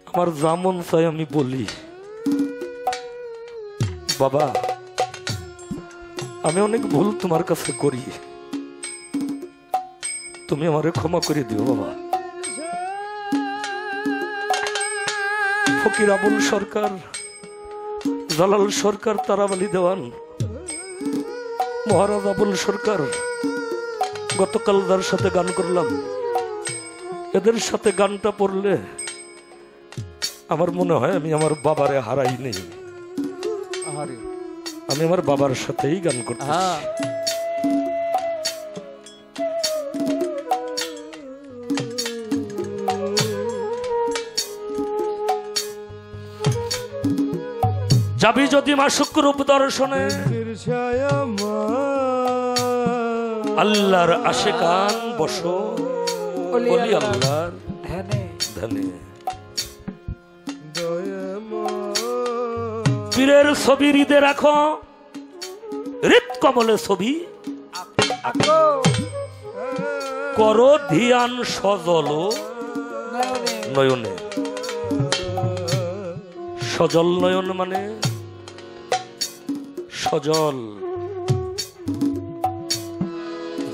আমার যেমন চাই আমি বলি, বাবা আমি অনেক ভুল তোমার কাছে করি, তুমি আমারে ক্ষমা করে দিও বাবা। ফকির আবুল সরকার, জালাল সরকার, তারাবালি দেওয়ান, মহারাজ আবুল সরকার, গতকাল যার সাথে গান করলাম, এদের সাথে গানটা পড়লে আমার মনে হয় আমি আমার বাবারে হারাই নেই, আমি আমার বাবার সাথেই গান করতে। যাবি যদি মাসুক রূপ দর্শনে, আল্লাহর আশিকান বসো বলি আল্লাহর ধ্যানে। পীরের ছবি হৃদে রাখো, হৃদ কমলে ছবি করো ধ্যান সজল নয়নে। সজল নয়ন মানে সজল,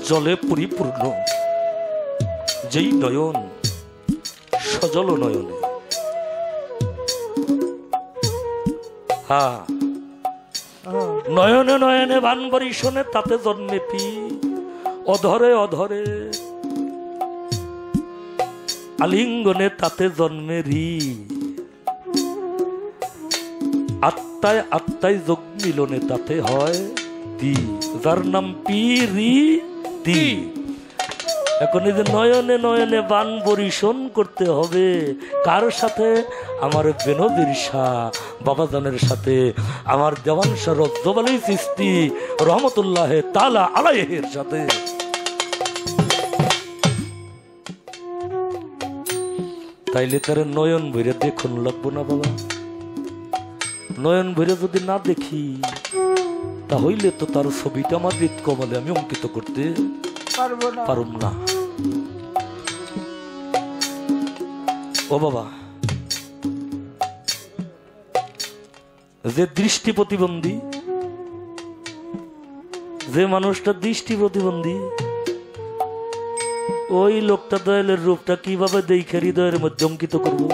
জলে পরিপূর্ণ যেই নয়ন, সজল নয়নে। হ্যাঁ নয়নে নয়নে বানবাড়ি শোনে তাতে জন্মে পি, অধরে অধরে আলিঙ্গনে তাতে জন্মে রি, আত্মায় আত্মায় যোগ মিলনে তাতে হয় দি, যার নাম পি রি দি। এখন এই যে নয়নে নয়নে বান বরিশন করতে হবে কার সাথে? আমার বেনজির শাহ বাবাজানের সাথে, আমার দেওয়ান শাহ রজ্জব আলী চিশতি রহমতুল্লাহ তাআলা আলাইহির সাথে। তাইলে তার নয়ন ভরে দেখুন লাগবো না বাবা? নয়ন ভরে যদি না দেখি তাহলে তো তার ছবিটা আমার হৃদ কমলে আমি অঙ্কিত করতে পারব না। ও বাবা, যে দৃষ্টি প্রতিবন্ধী, যে মানুষটা দৃষ্টি প্রতিবন্ধী, ওই লোকটা দয়ালের রূপটা কিভাবে দেখে হৃদয়ের মধ্যে অঙ্কিত করবো?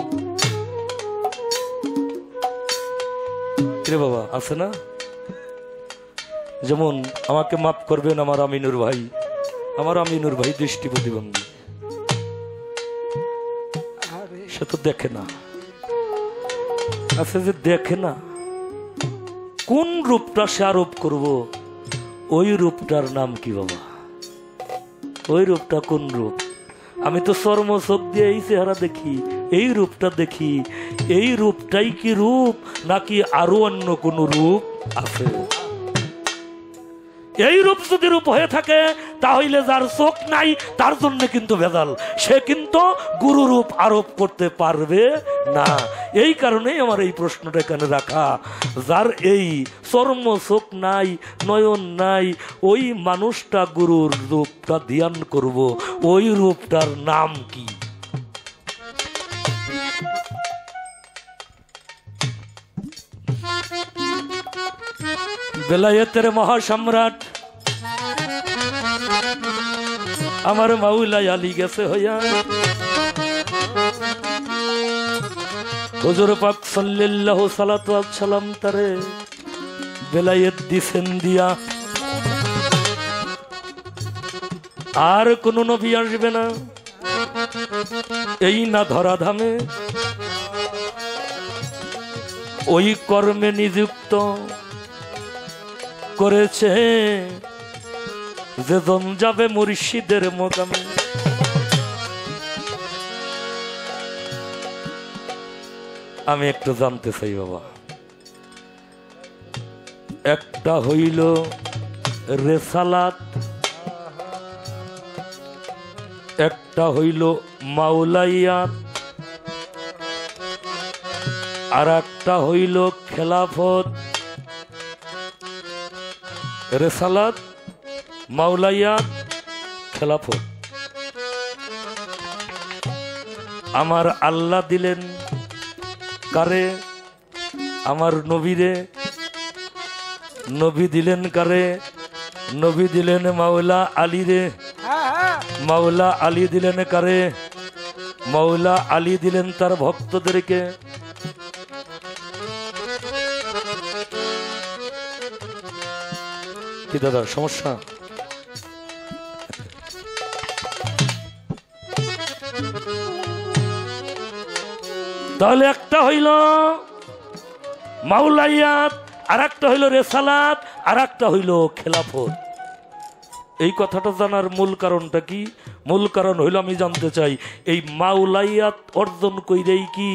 রে বাবা আছে না? যেমন আমাকে মাফ করবেন আমার আমিনুর ভাই, দৃষ্টি প্রতিবন্ধী, সে তো দেখে না। আচ্ছা, যে দেখে না, কোন রূপটা সে আরোপ করব, ওই রূপটার নাম কি বাবা? ওই রূপটা কোন রূপ? আমি তো চর্ম চোখ দিয়ে এই চেহারা দেখি, এই রূপটা দেখি, এই রূপটাই কি রূপ, নাকি আরো অন্য কোন রূপ আছে? এই রূপ যদি রূপ হয়ে থাকে, তাহলে যার চোখ নাই তার জন্য কিন্তু ভেজাল, সে কিন্তু গুরু রূপ আরোপ করতে পারবে না। এই কারণেই আমার এই প্রশ্নটা এখানে রাখা, যার এই চর্ম চোখ নাই, নয়ন নাই, ওই মানুষটা গুরুর রূপটা ধ্যান করব, ওই রূপটার নাম কি? বেলায়েতের মহাসম্রাট আমার মাওলা আলী গেছে হইয়া, হুজুর পাক সাল্লাল্লাহু সালাতু ওয়াস সালাম তারে বেলায়েত দিছেন দিয়া, আর কোন নবী আসবে না এই না ধরাধামে, ওই কর্মে নিযুক্ত করেছে যেজন যাবে মুর্শিদের মোকামে। আমি একটু জানতে চাই বাবা, একটা হইল রেসালাত, একটা হইল মাওলাইয়াত, আর একটা হইল খেলাফত। রেসালাত, মাওলাইয়াত, খেলাফত আমার আল্লাহ দিলেন কারে? আমার নবীরে। নবী দিলেন কারে? নবী দিলেন মাওলা আলী রে। মাওলা আলী দিলেন কারে? মাওলা আলী দিলেন তার ভক্তদেরকে। কি দাদা সমস্যা? তাহলে একটা হইল মাওলাইয়াত, আর একটা হইল রেসালাত, আর একটা হইল খেলাফত। এই কথাটা জানার মূল কারণটা কি? মূল কারণ হইল আমি জানতে চাই, এই মাওলাইয়াত অর্জন কইরেই কি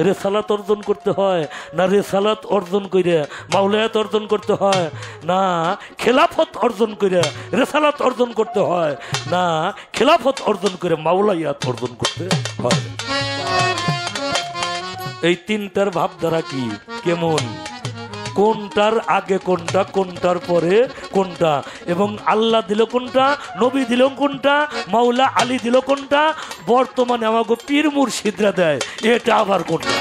রেসালাত অর্জন করতে হয়, না রেসালাত অর্জন কইরে মাওলাইয়াত অর্জন করতে হয়, না খেলাফত অর্জন করে রেসালাত অর্জন করতে হয়, না খেলাফত অর্জন করে মাওলাইয়াত অর্জন করতে হয়? এই তিনটার ভাবধারা কি, কেমন, কোনটার আগে কোনটা, কোনটার পরে কোনটা, এবং আল্লাহ দিল কোনটা, নবী দিল কোনটা, মাওলা আলী দিল কোনটা, বর্তমানে আমাকে পীর মুর্শিদরা দেয় এটা আবার কোনটা?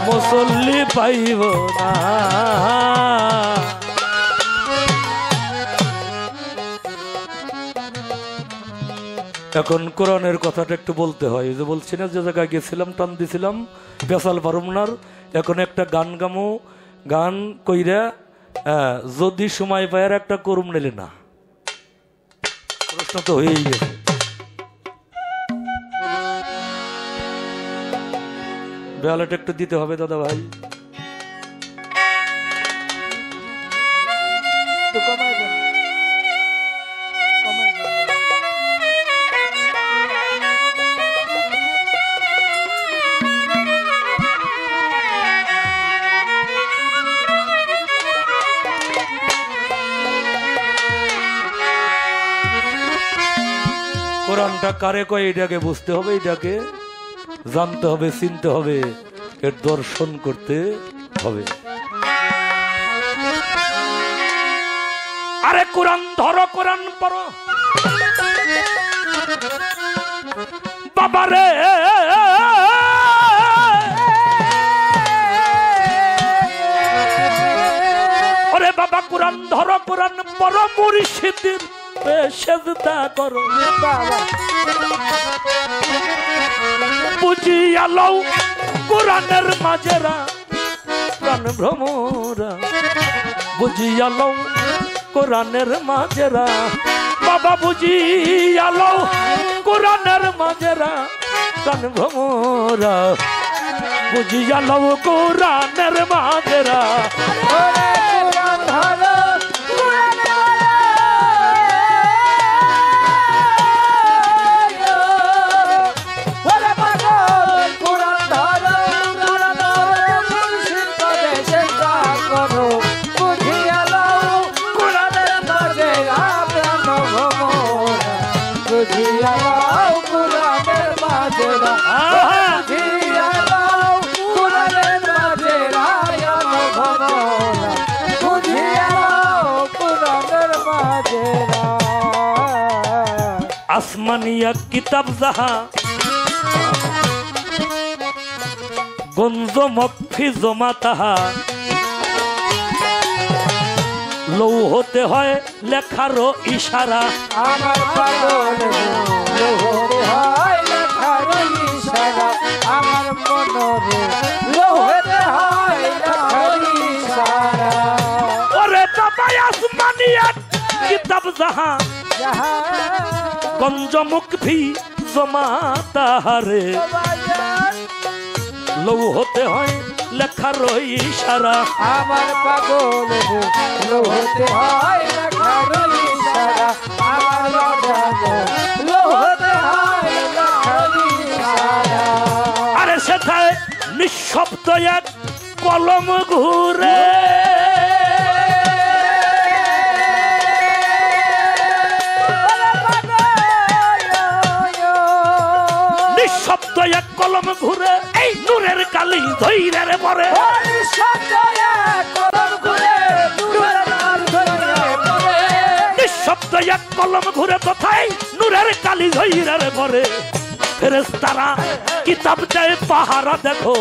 মুসল্লি পাইব না। এখন কোরআনের কথাটা একটু বলতে হয়। যে বলছি না, যে জায়গায় গেছিলাম টান দিছিলাম বেসাল পারমনার, এখন একটা গান গামো, গান কইরা যদি সময় পায় একটা করুম নিলে না, প্রশ্ন তো হয়েই গেছে। বেলাটা একটু দিতে হবে দাদা ভাই। কোরআনটা কারে কয় এটাকে বুঝতে হবে, এটাকে জানতে হবে, চিনতে হবে, এর দর্শন করতে হবে। আরে কোরআন ধরো, কোরআন পড়ো বাবারে। কোরআন ধরো কোরআন পড়ো মুর্শিদের সেজদা করো বুঝিয়া লও কোরআনের মাজেরা প্রাণ ভ্রমরা বুঝিয়া লও কোরআনের মাজেরা বাবা বুঝিয়া লও কোরআনের মাজেরা প্রাণ ভ্রমরা বুঝিয়া লও কোরআনের মাজেরা আসমানিয়া কিতাব যাহা গঞ্জ মফি জমা তাহা লৌহতে হয় লেখারও ইশারা আমার পাগল লোহরে হয় লেখার ইশারা আমার মনরে লোহরে হয় লেখার ইশারা ওরে বাবা আসমানিয়া কিতাব যাহা গঞ্জ মুখি জমা তাহারে লৌহতে হয় লেখার ইশারা আমার পাগল লোহতে হয় লেখার ইশারা আমার লোহতে হয় লেখার ইশারা আরে সেথায় নিঃশব্দ এক কলম ঘুরে নিঃশব্দ এক কলম ঘুরে এই নূরের কালি ধৈর্যের পরে নিঃশব্দ এক কলম ঘুরে তথায় নূরের কালি ধৈর্যের পরে ফেরেশতারা কিতাব দেয় পাহারা দেখো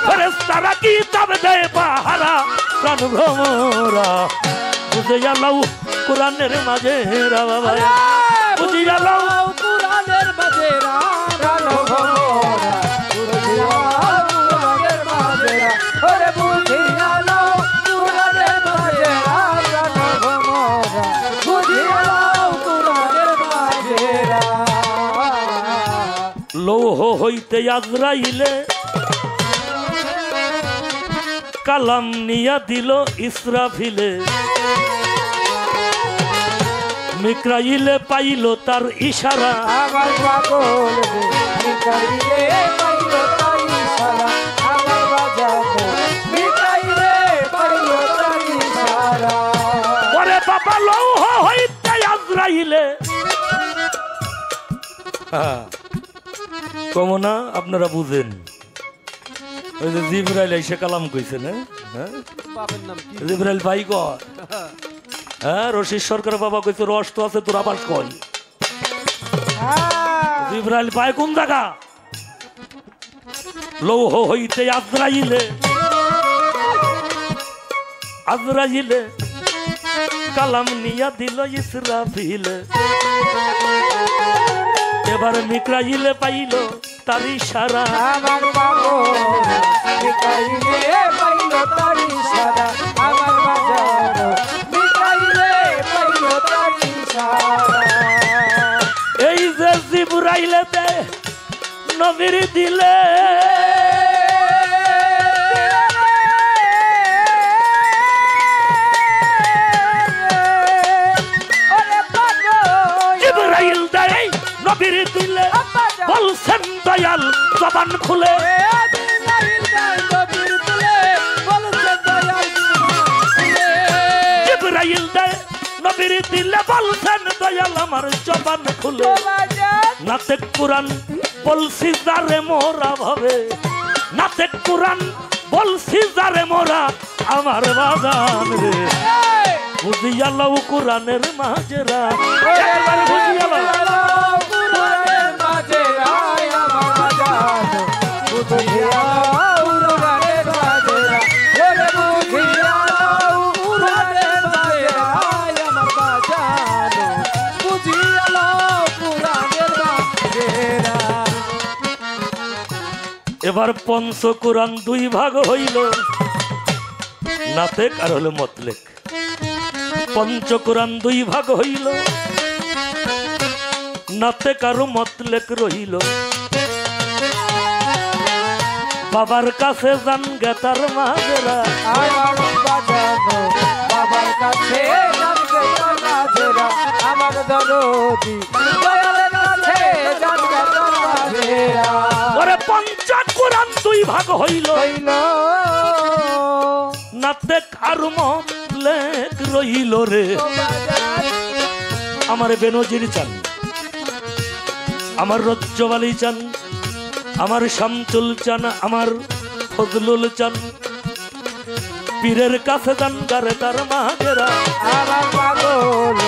ফেরেশতারা কিতাব দেয় পাহারা প্রাণ ভ্রমরা বুঝে যাও কোরআনের মাঝে বাবা বুঝে যাও কোরআনের মাঝে প্রাণ ভ্রমরা কোরআনের মাঝে ওরে বুঝিয়া নাও কোরআনের মাঝে প্রাণ ভ্রমরা বুঝিয়া নাও কোরআনের মাঝে লৌহ হইতে আজরাইলে কালাম নিয়া দিল ইসরাফিলে মিকরাইলে পাইল তার ইশারা আমার পাগল মিকাইলে পাইল তার ইশারা আমার বাজানো মিকাইলে পাইল তার ইশারা ওরে বাবা লৌহ হইতে আজরাইলে কমো না আপনারা বুঝেন ওই যে জিবরাইল এসে কালাম কইছে না বাবার নাম কি জিবরাইল ভাই কর হ্যাঁ রশিদ সরকার বাবা কইছে রস তো আছে তোর আবাস কই জিবরাইল ভাই কোন জায়গা লৌহ হইতে আজরাইলে কালাম নিয়া দিল ইসরাফিলে এবার মিকরাইলে পাইল তার ইশারা আমার পাগল মিকাইলে পাইল তার ইশারা আমার বাজানো মিকাইলে পাইল তার ইশারা এই যে জিবরাইলে দে নবীর দিলে জিবরাইল দেয় নবীর দিলে বলছেন দয়াল জবান খুলে জিবরাইল দেয় নবীর দিলে বলছেন দয়াল আমার জবান খুলে নাতে কুরআন বলছি যারে মোরা ভাবে নাতে কুরআন বলছি যারে মোরা আমার বাজান রে বুঝিয়া লও কোরআনের মাজেরা একবার বুঝিয়া লও কোরআনের মাঝে আমার বাজানো বুঝিয়া কোরআনের মাঝে ওরে বুঝিয়া কোরআনের মাঝে এবার পঞ্চ কোরআন দুই ভাগ হইল, নাতেক আর হলো মতলেক। পঞ্চ কোরআন দুই ভাগ হইল, নাতেক আর মতলেক রহিল। বাবার কাছে যান গেতার মাজেরা, আমার বাজানো বাবার কাছে জানবে তার মাজেরা, আমার দরদি দয়ালের কাছে জানবে তার মাজেরা। ওরে পঞ্চ কোরআন দুই ভাগ হইল, হইল নাতেক আর মতলেক রহিল রে। আমার বেনজির চান, আমার রজ্জবালি চান, আমার শামচুল চান, আমার ফজলুল চান, পীরের কাছে যান গারে তার মাজেরা। আমার পাগল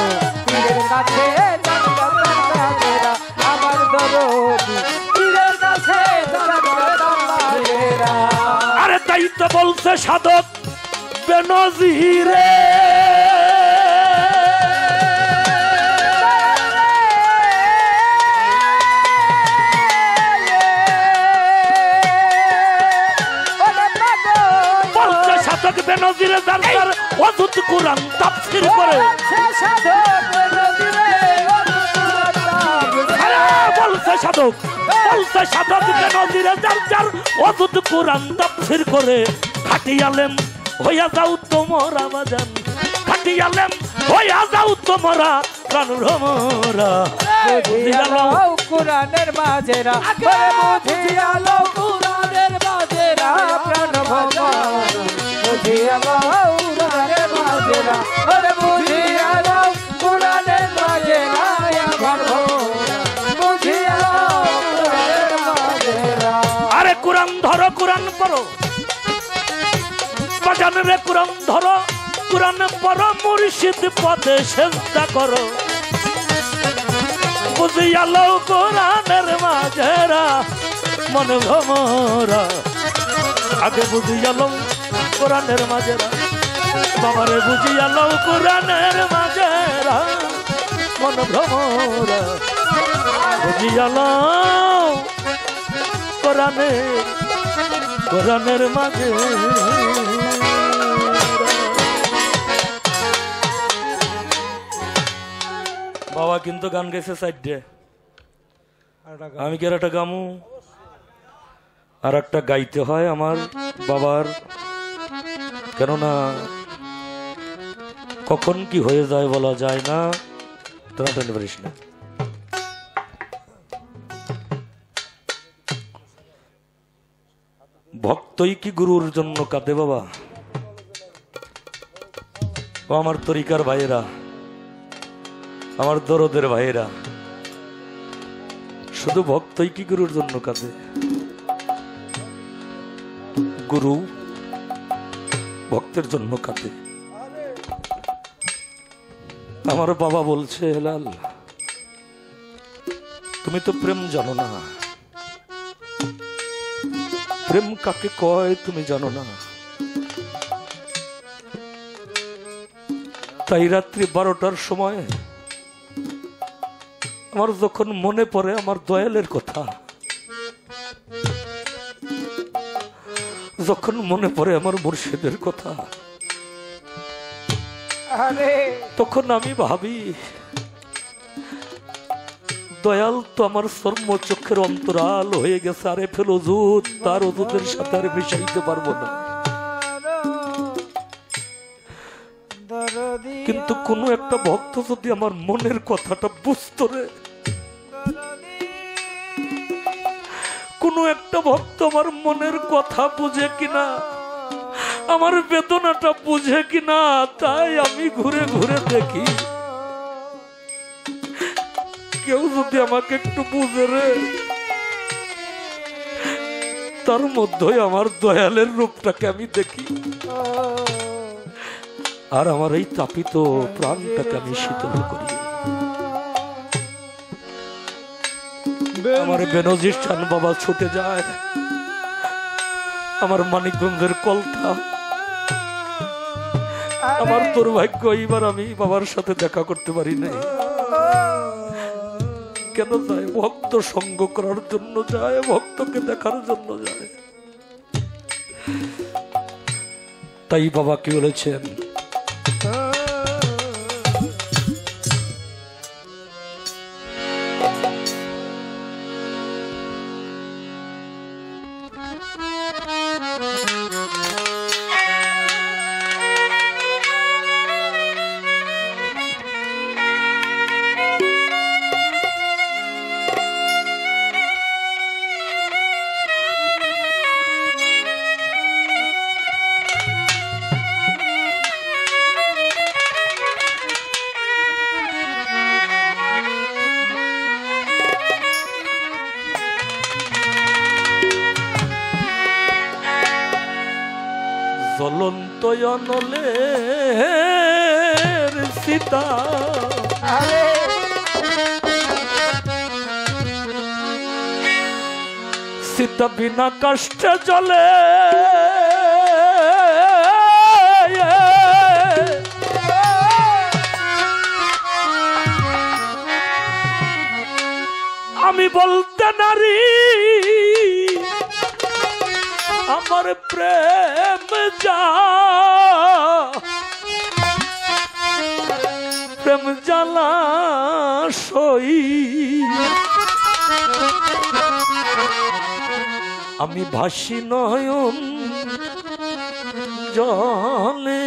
পীরের কাছে জানবে তার মাজেরা, আমার দরদি পীরের কাছে জানবে তার মাজেরা। আরে তাই তো বলছে সাধক বেনজিরে, বলছে সাধক বেনজিরে যার যার অযুত কোরআন তাফসীর করে। আরে বলছে সাধক, বলছে সাধক বেনজিরে যার যার অযুত কোরআন তাফসীর করে। খাটি আলেম হইয়া যাও তোমরা বাজান, খাটি আলেম হইয়া যাও তোমরা প্রাণ ভ্রমরা। কুরানের মাজেরা, বুঝিয়ালো কুরানের মাজেরা, প্রাণ ভ্রমরা। বুঝিয়ালো কুরানের মাজেরা, বুঝিয়ালো কুরানের মাজেরা, আমার ভ্রমরা। বুঝিয়ালো কুরানের মাজেরা। আরে কোরআন ধরো, কোরআন পড়ো বাজান রে, কোরআন ধরো, কোরআন পড়ো, মুর্শিদ পদে সেজদা করো। বুঝিয়ালো কোরআনের মাজেরা, মন ভ্রমরা। আগে বুঝিয়ালো কোরআনের মাজেরা, বাবারে বুঝিয়ালো কোরআনের মাজেরা, মন ভ্রমরা। বুঝিয়ালো কোরআনের মাঝে। বাবা কিন্তু গান গেছে সাইডে, আমি কি আর একটা গামু, আর একটা গাইতে হয় আমার বাবার, কেননা কখন কি হয়ে যায় বলা যায় না। টানাটানি পারিস না। ভক্তই কি গুরুর জন্য কাঁদে বাবা? ও আমার তরিকার ভাইয়েরা, আমার দরদের ভাইয়েরা, শুধু ভক্তই কি গুরুর জন্য কাঁদে? গুরু ভক্তের জন্য কাঁদে। আমার বাবা বলছে, হেলাল তুমি তো প্রেম জানো না, প্রেম কাকে কয় তুমি জানো না। তাই রাত্রি 12টার সময় আমার যখন মনে পড়ে আমার দয়ালের কথা, যখন মনে পড়ে আমার মুর্শিদের কথা, তখন আমি ভাবি দয়াল তো আমার চর্ম চোখের অন্তরাল হয়ে গেছে। আরে ফেল অজুত, তার অজুতের সাথে আর মিশাইতে পারবো না। কিন্তু কোন একটা ভক্ত যদি আমার মনের কথাটা বুঝতো রে, কোন একটা ভক্ত আমার মনের কথা বুঝে কিনা, আমার বেদনাটা বুঝে কিনা, তাই আমি ঘুরে ঘুরে দেখি কেউ যদি আমাকে একটু বুঝে রে, তার মধ্যে আমার দয়ালের রূপটাকে আমি দেখি, আর আমার এই তাপিত প্রাণটাকে আমি শীতল করি। আমার বেনজির চান বাবা ছুটে যায়, আমার মানিকগঞ্জের কলতা। আমার দুর্ভাগ্য, এইবার আমি বাবার সাথে দেখা করতে পারি নাই। কেন যায়? ভক্ত সঙ্গ করার জন্য যায়, ভক্তকে দেখার জন্য যায়। তাই বাবা কি বলেছেন, জ্বলন্ত অনলের সীতা আরে সীতা বিনা কষ্টে জ্বলে, আমি বলতে নারী আমার প্রেম যা, প্রেম জ্বালা সই, আমি ভাসি নয়ন জলে,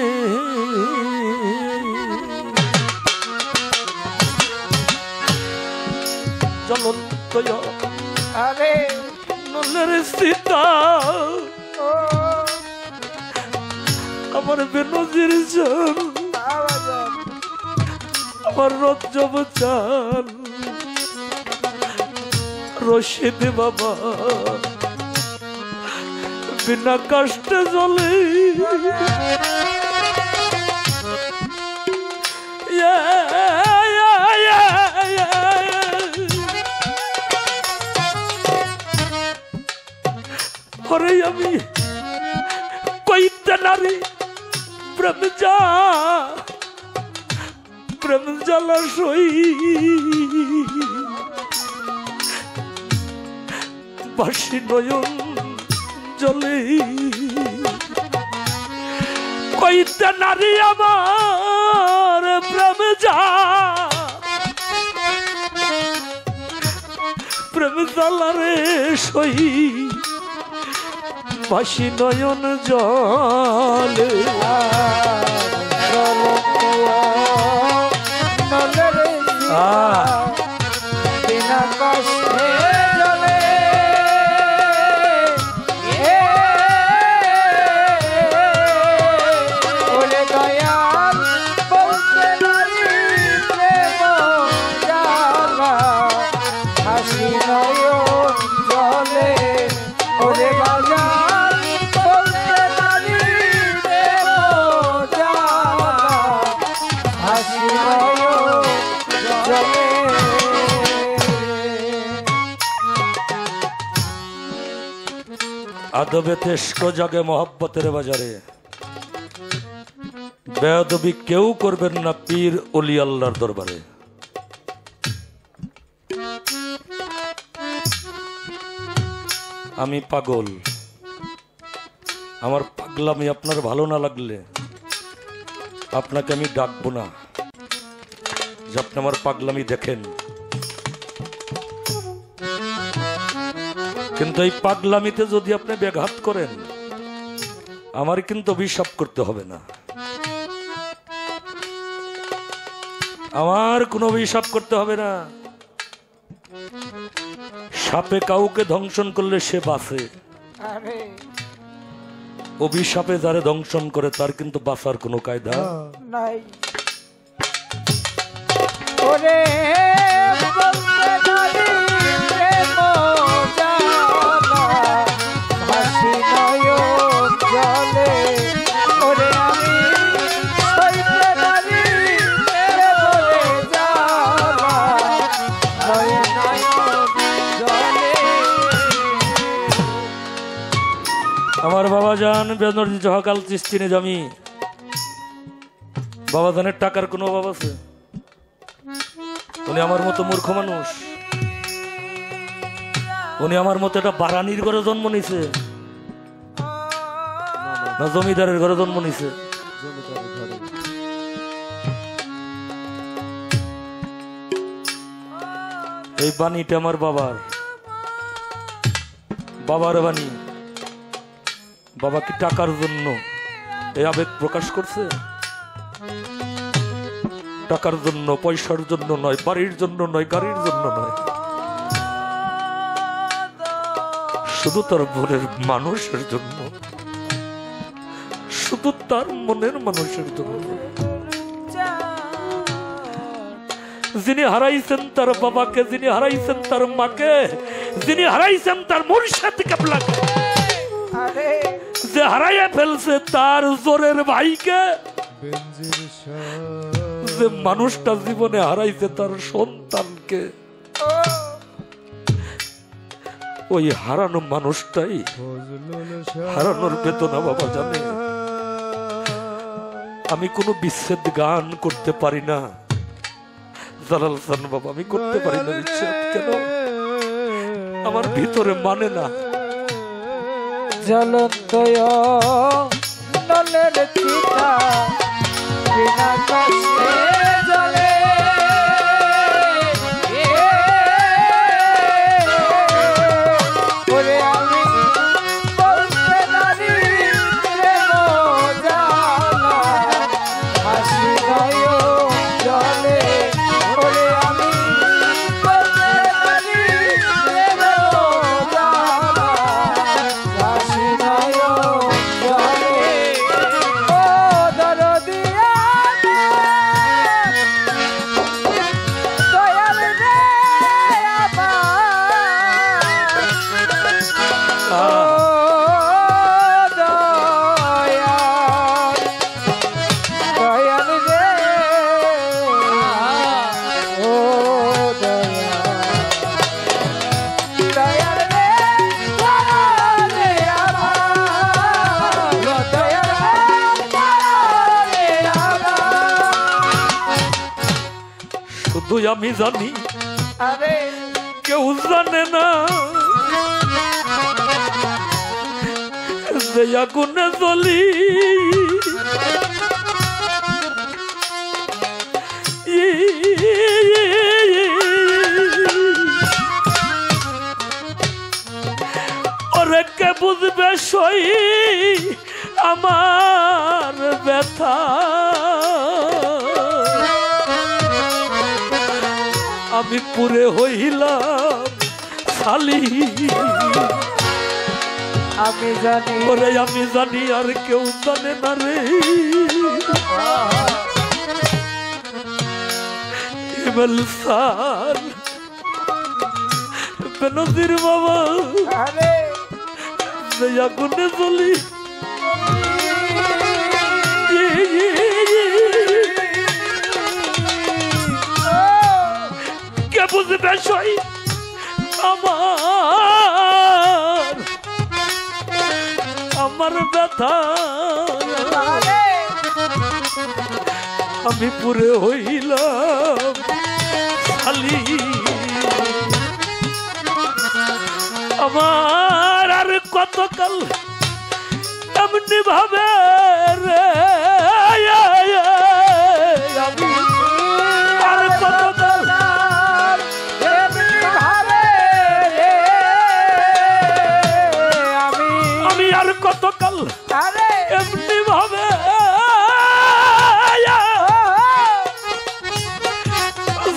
জ্বলন্ত আরে নলের সীতা ও আমার বেনজির জান, আওয়াজ আমার রজ্জব চাল, রশিদ বাবা বিনা কষ্টে জ্বলে, পরে আমি কইতে নারী প্রেম যা, প্রেম জ্বালা সই, বাসি নয়ন জলে, কইতে নারী আমার প্রেম যা, প্রেম জ্বালা রে সই, বাসি নয়ন জলে, বিনা কষ্টে জ্বলে, ওরে দয়াল বলতে নারী প্রেম জ্বালা, হাসি নয়ন জলে, ওরে দয়াল বলতে নারী প্রেম জ্বালা, হাসি নয়ন জলে। আদবে তেস্ক জাগে মহব্বতের বাজারে, বেয়াদবি কেউ করবেন না পীর অলি আল্লাহর দরবারে। আমি পাগল, আমার পাগলামি আপনার ভালো না লাগলে আপনাকে আমি ডাকবো না যে আপনি আমার পাগলামি দেখেন, কিন্তু এই পাগলামিতে যদি আপনি ব্যাঘাত করেন আমার কিন্তু অভিশাপ করতে হবে না, আমার কোনো অভিশাপ করতে হবে না। সাপে কাউকে ধ্বংসন করলে সে বাঁচে, আরে অভিশাপে যারা ধ্বংসন করে তার কিন্তু বাঁচার কোনো কায়দা নাই, ওরে বলতে নারী প্রেম জ্বালা, হাসি নয়ন জলে, ওরে আমি সইতে নারী প্রেম জ্বালা, নয়ন জলে। আমার বাবা জান বেনজির জহাকাল চিস্তি নিজামি, বাবা জানের টাকার কোনো অভাব আছে? উনি আমার মতো মূর্খ মানুষ, উনি আমার মতো একটা বারানির ঘরে জন্ম নিছে না জমিদারের ঘরে জন্ম নিছে? জমিদারের ঘরে। এই বাণীটা আমার বাবার বাণী। বাবা কি টাকার জন্য এই আবেগ প্রকাশ করছে? টাকার জন্য, পয়সার জন্য নয়, বাড়ির জন্য নয়, গাড়ির জন্য নয়, শুধু তার মনের মানুষের জন্য, শুধু তার মনের মানুষের জন্য। যিনি হারাইছেন তার বাবাকে, যিনি হারাইছেন তার মাকে, যিনি হারাইছেন তার মুর্শিদ কেবলাকে, যে হারাইয়া ফেলছে তার জোরের ভাইকে, যে মানুষটা জীবনে হারাইছে তার সন্তানকে, ওই হারানো মানুষটাই হারানোর বেদনা বাবা জানে। আমি কোনো বিচ্ছেদ গান করতে পারি না জালাল খান বাবা, আমি করতে পারি না বিচ্ছেদ। কেন? আমার ভিতরে মানে না। জ্বলন্ত নলের চিতা বিনা কষ্টে জ্বলে, ওরে আমি বলতে নারী প্রেম জ্বালা, হাসি নয়ন জলে, ওরে আমি বলতে নারী প্রেম জ্বালা, হাসি নয়ন জলে। ও দরদিয়া দয়াল রে শুধু আমি জানি, আরে কেউ জানে না যে আগুনে জ্বলি ওরে কে বুঝবে সই আমার ব্যথা। আমি পুরে হইলাম খালি, আমি জানি, ওরে আমি জানি আর কেউ জানে না রে। ইমেল স্যার, বেনজির বাবা, আরে যে আগুনে জ্বলি কে বুঝবে সই আমার ব্যথা। আমি পুরে হইলাম খালি, আমার আর কতকাল এমনি ভাবে রে, আমি আর কতকাল আমি আর কতকাল এমনি ভাবে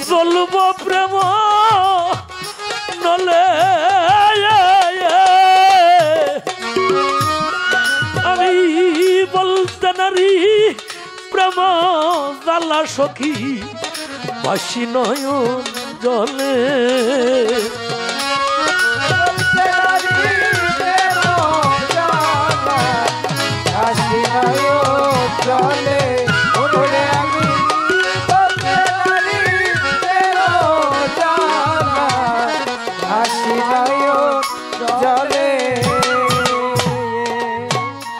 জ্বলব প্রেম নলে। আমি বলতে নারী প্রেম জ্বালা সখী, বাসি নয়ন জলে। জলে ওরে আমি বলতে নারী প্রেম জ্বালা, হাসি নয়ন জলে।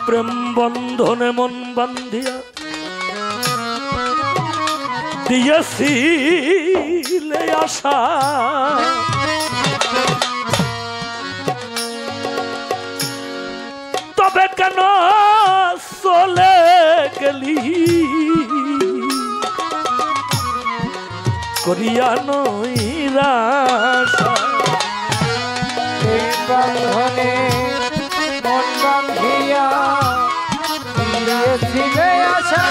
প্রেম বন্ধনে মন বান্ধিয়া দিয়েছিলে আশা, গেলি করিয়া নৈরাশা এই বন্ধনে মন বাঁধিয়া দিয়েছিলে আশা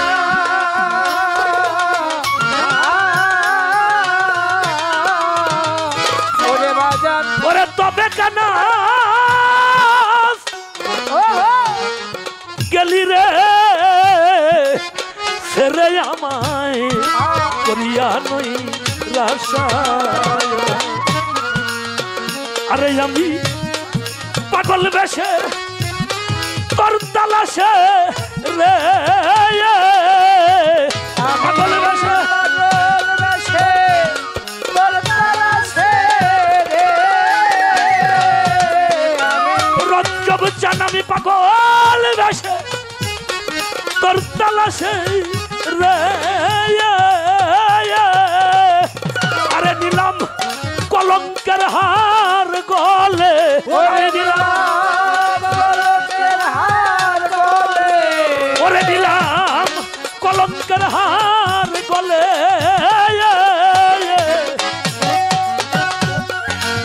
ওরে বাজান ওরে তবে কেন গেলি রে সেরে আমায় করিয়া নৈরাশা আরে আমি পাগল বেশে তোর তালাশে রে পাগল বেশে রজ্জব চান আমি পাগল বেশে তোর তালাশে রে আরে নিলাম কলঙ্কের হার গলে আরে নিলাম ওরে দিলাম কলঙ্কের হার গলে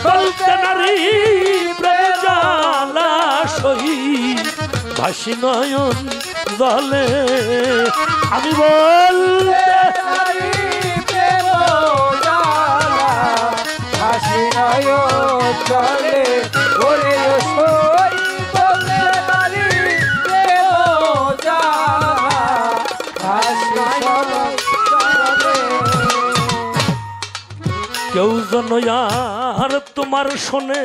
বলতে নারী প্রেজালা সহি ভাসি নয়ন জলে আমি বলতে হাসি নয় চলে ওরে সই বলে নারী হাসি চলে কেউ যেন আর তোমার শোনে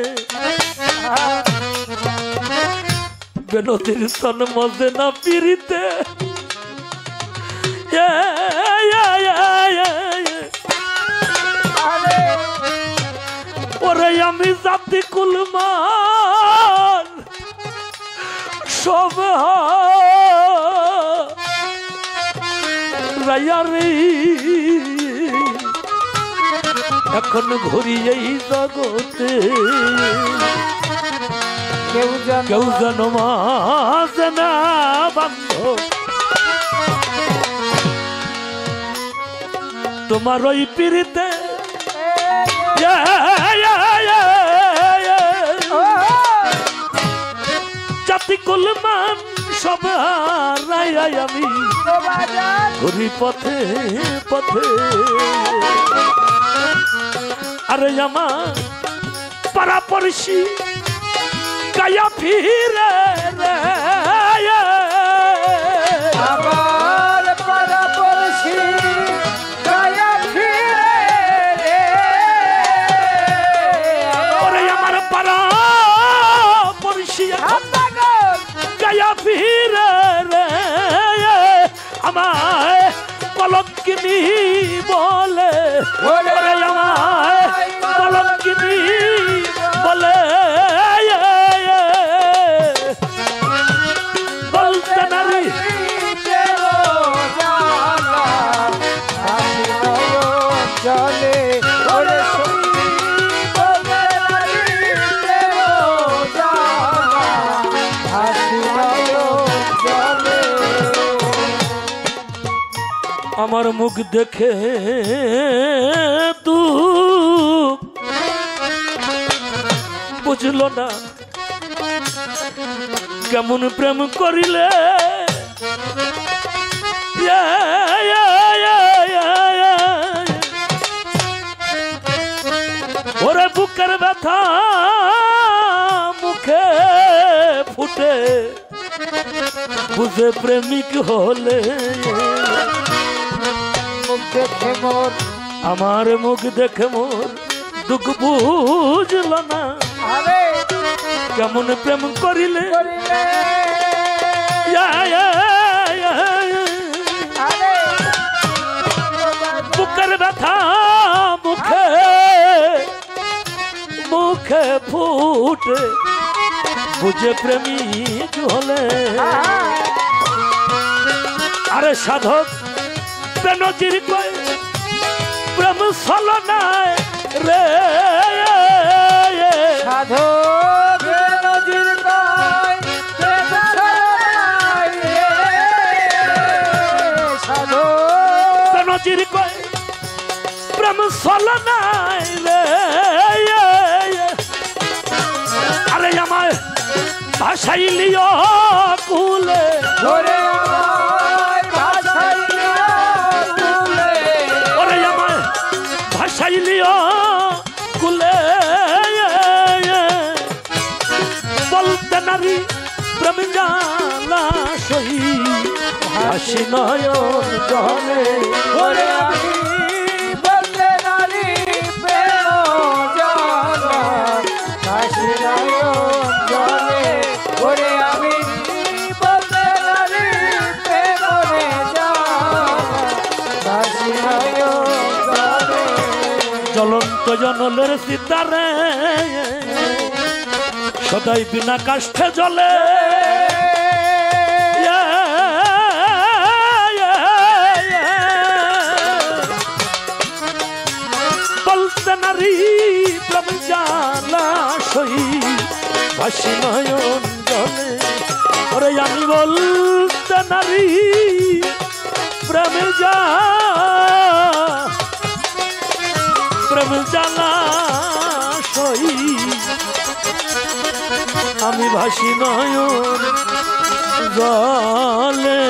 বেনতির সন মজে না পিরিতে ওরে আমি জাতি কুলমান সব রায়ারি এখন ঘুরি এই জগতে কেউ যেন মাঝ না বান্ধব তোমার ওই পিড়িতে জাতি কুলমান সব হারাই আমি ঘুরি পথে পথে আরে আমার পাড়া পড়শি গায়া ফিরে রে আমার পাড়া পড়শি গায়া ফিরে ওরে আমার পাড়া পড়শি গায়া ফিরে রে আমায় কলঙ্কিনী বলে ওরে আমায় কলঙ্কিনী বলে বলতে নারী চলে ওরে আমার মুখ দেখে তু বুঝলো না কেমন প্রেম করিলে ওরে বুকের ব্যথা মুখে ফুটে বুঝে প্রেমিক হলে মুখ দেখে মোর আমার মুখ দেখে মোর দুঃখ বুঝল না আরে কেমন প্রেম করিলে আরে বুকের ব্যথা মুখে মুখে ফুটে বুঝে প্রেমিক হলে আরে সাধক প্রেনজির কয় প্রেম ছলনায় রে সাধক নজির কয় প্রেম ছলনায় রে ফকির কয় প্রেম চলে নাই রে আরে আমায় ভাসাইলিও কুলে ওরে আমায় ভাসাইলিও কুলে ওরে আমায় ভাসাইলিও কুলে বলতে নারী প্রেম জালা সই হাসি নয়ন জলে ওরে আমি বলতে নারী প্রেম জালা হাসি নয়ন জলে ওরে আমি বলতে নারী প্রেম জালা হাসি নয়ন জলে জ্বলন্ত জনলের সিতারে সদাই বিনা কাষ্ঠে জ্বলে বলতে নারী প্রেম জালা সই ভাসি নয়ন জলে ওরে আমি বলতে নারী প্রেম জালা সই আমি ভাসি নয়ন জলে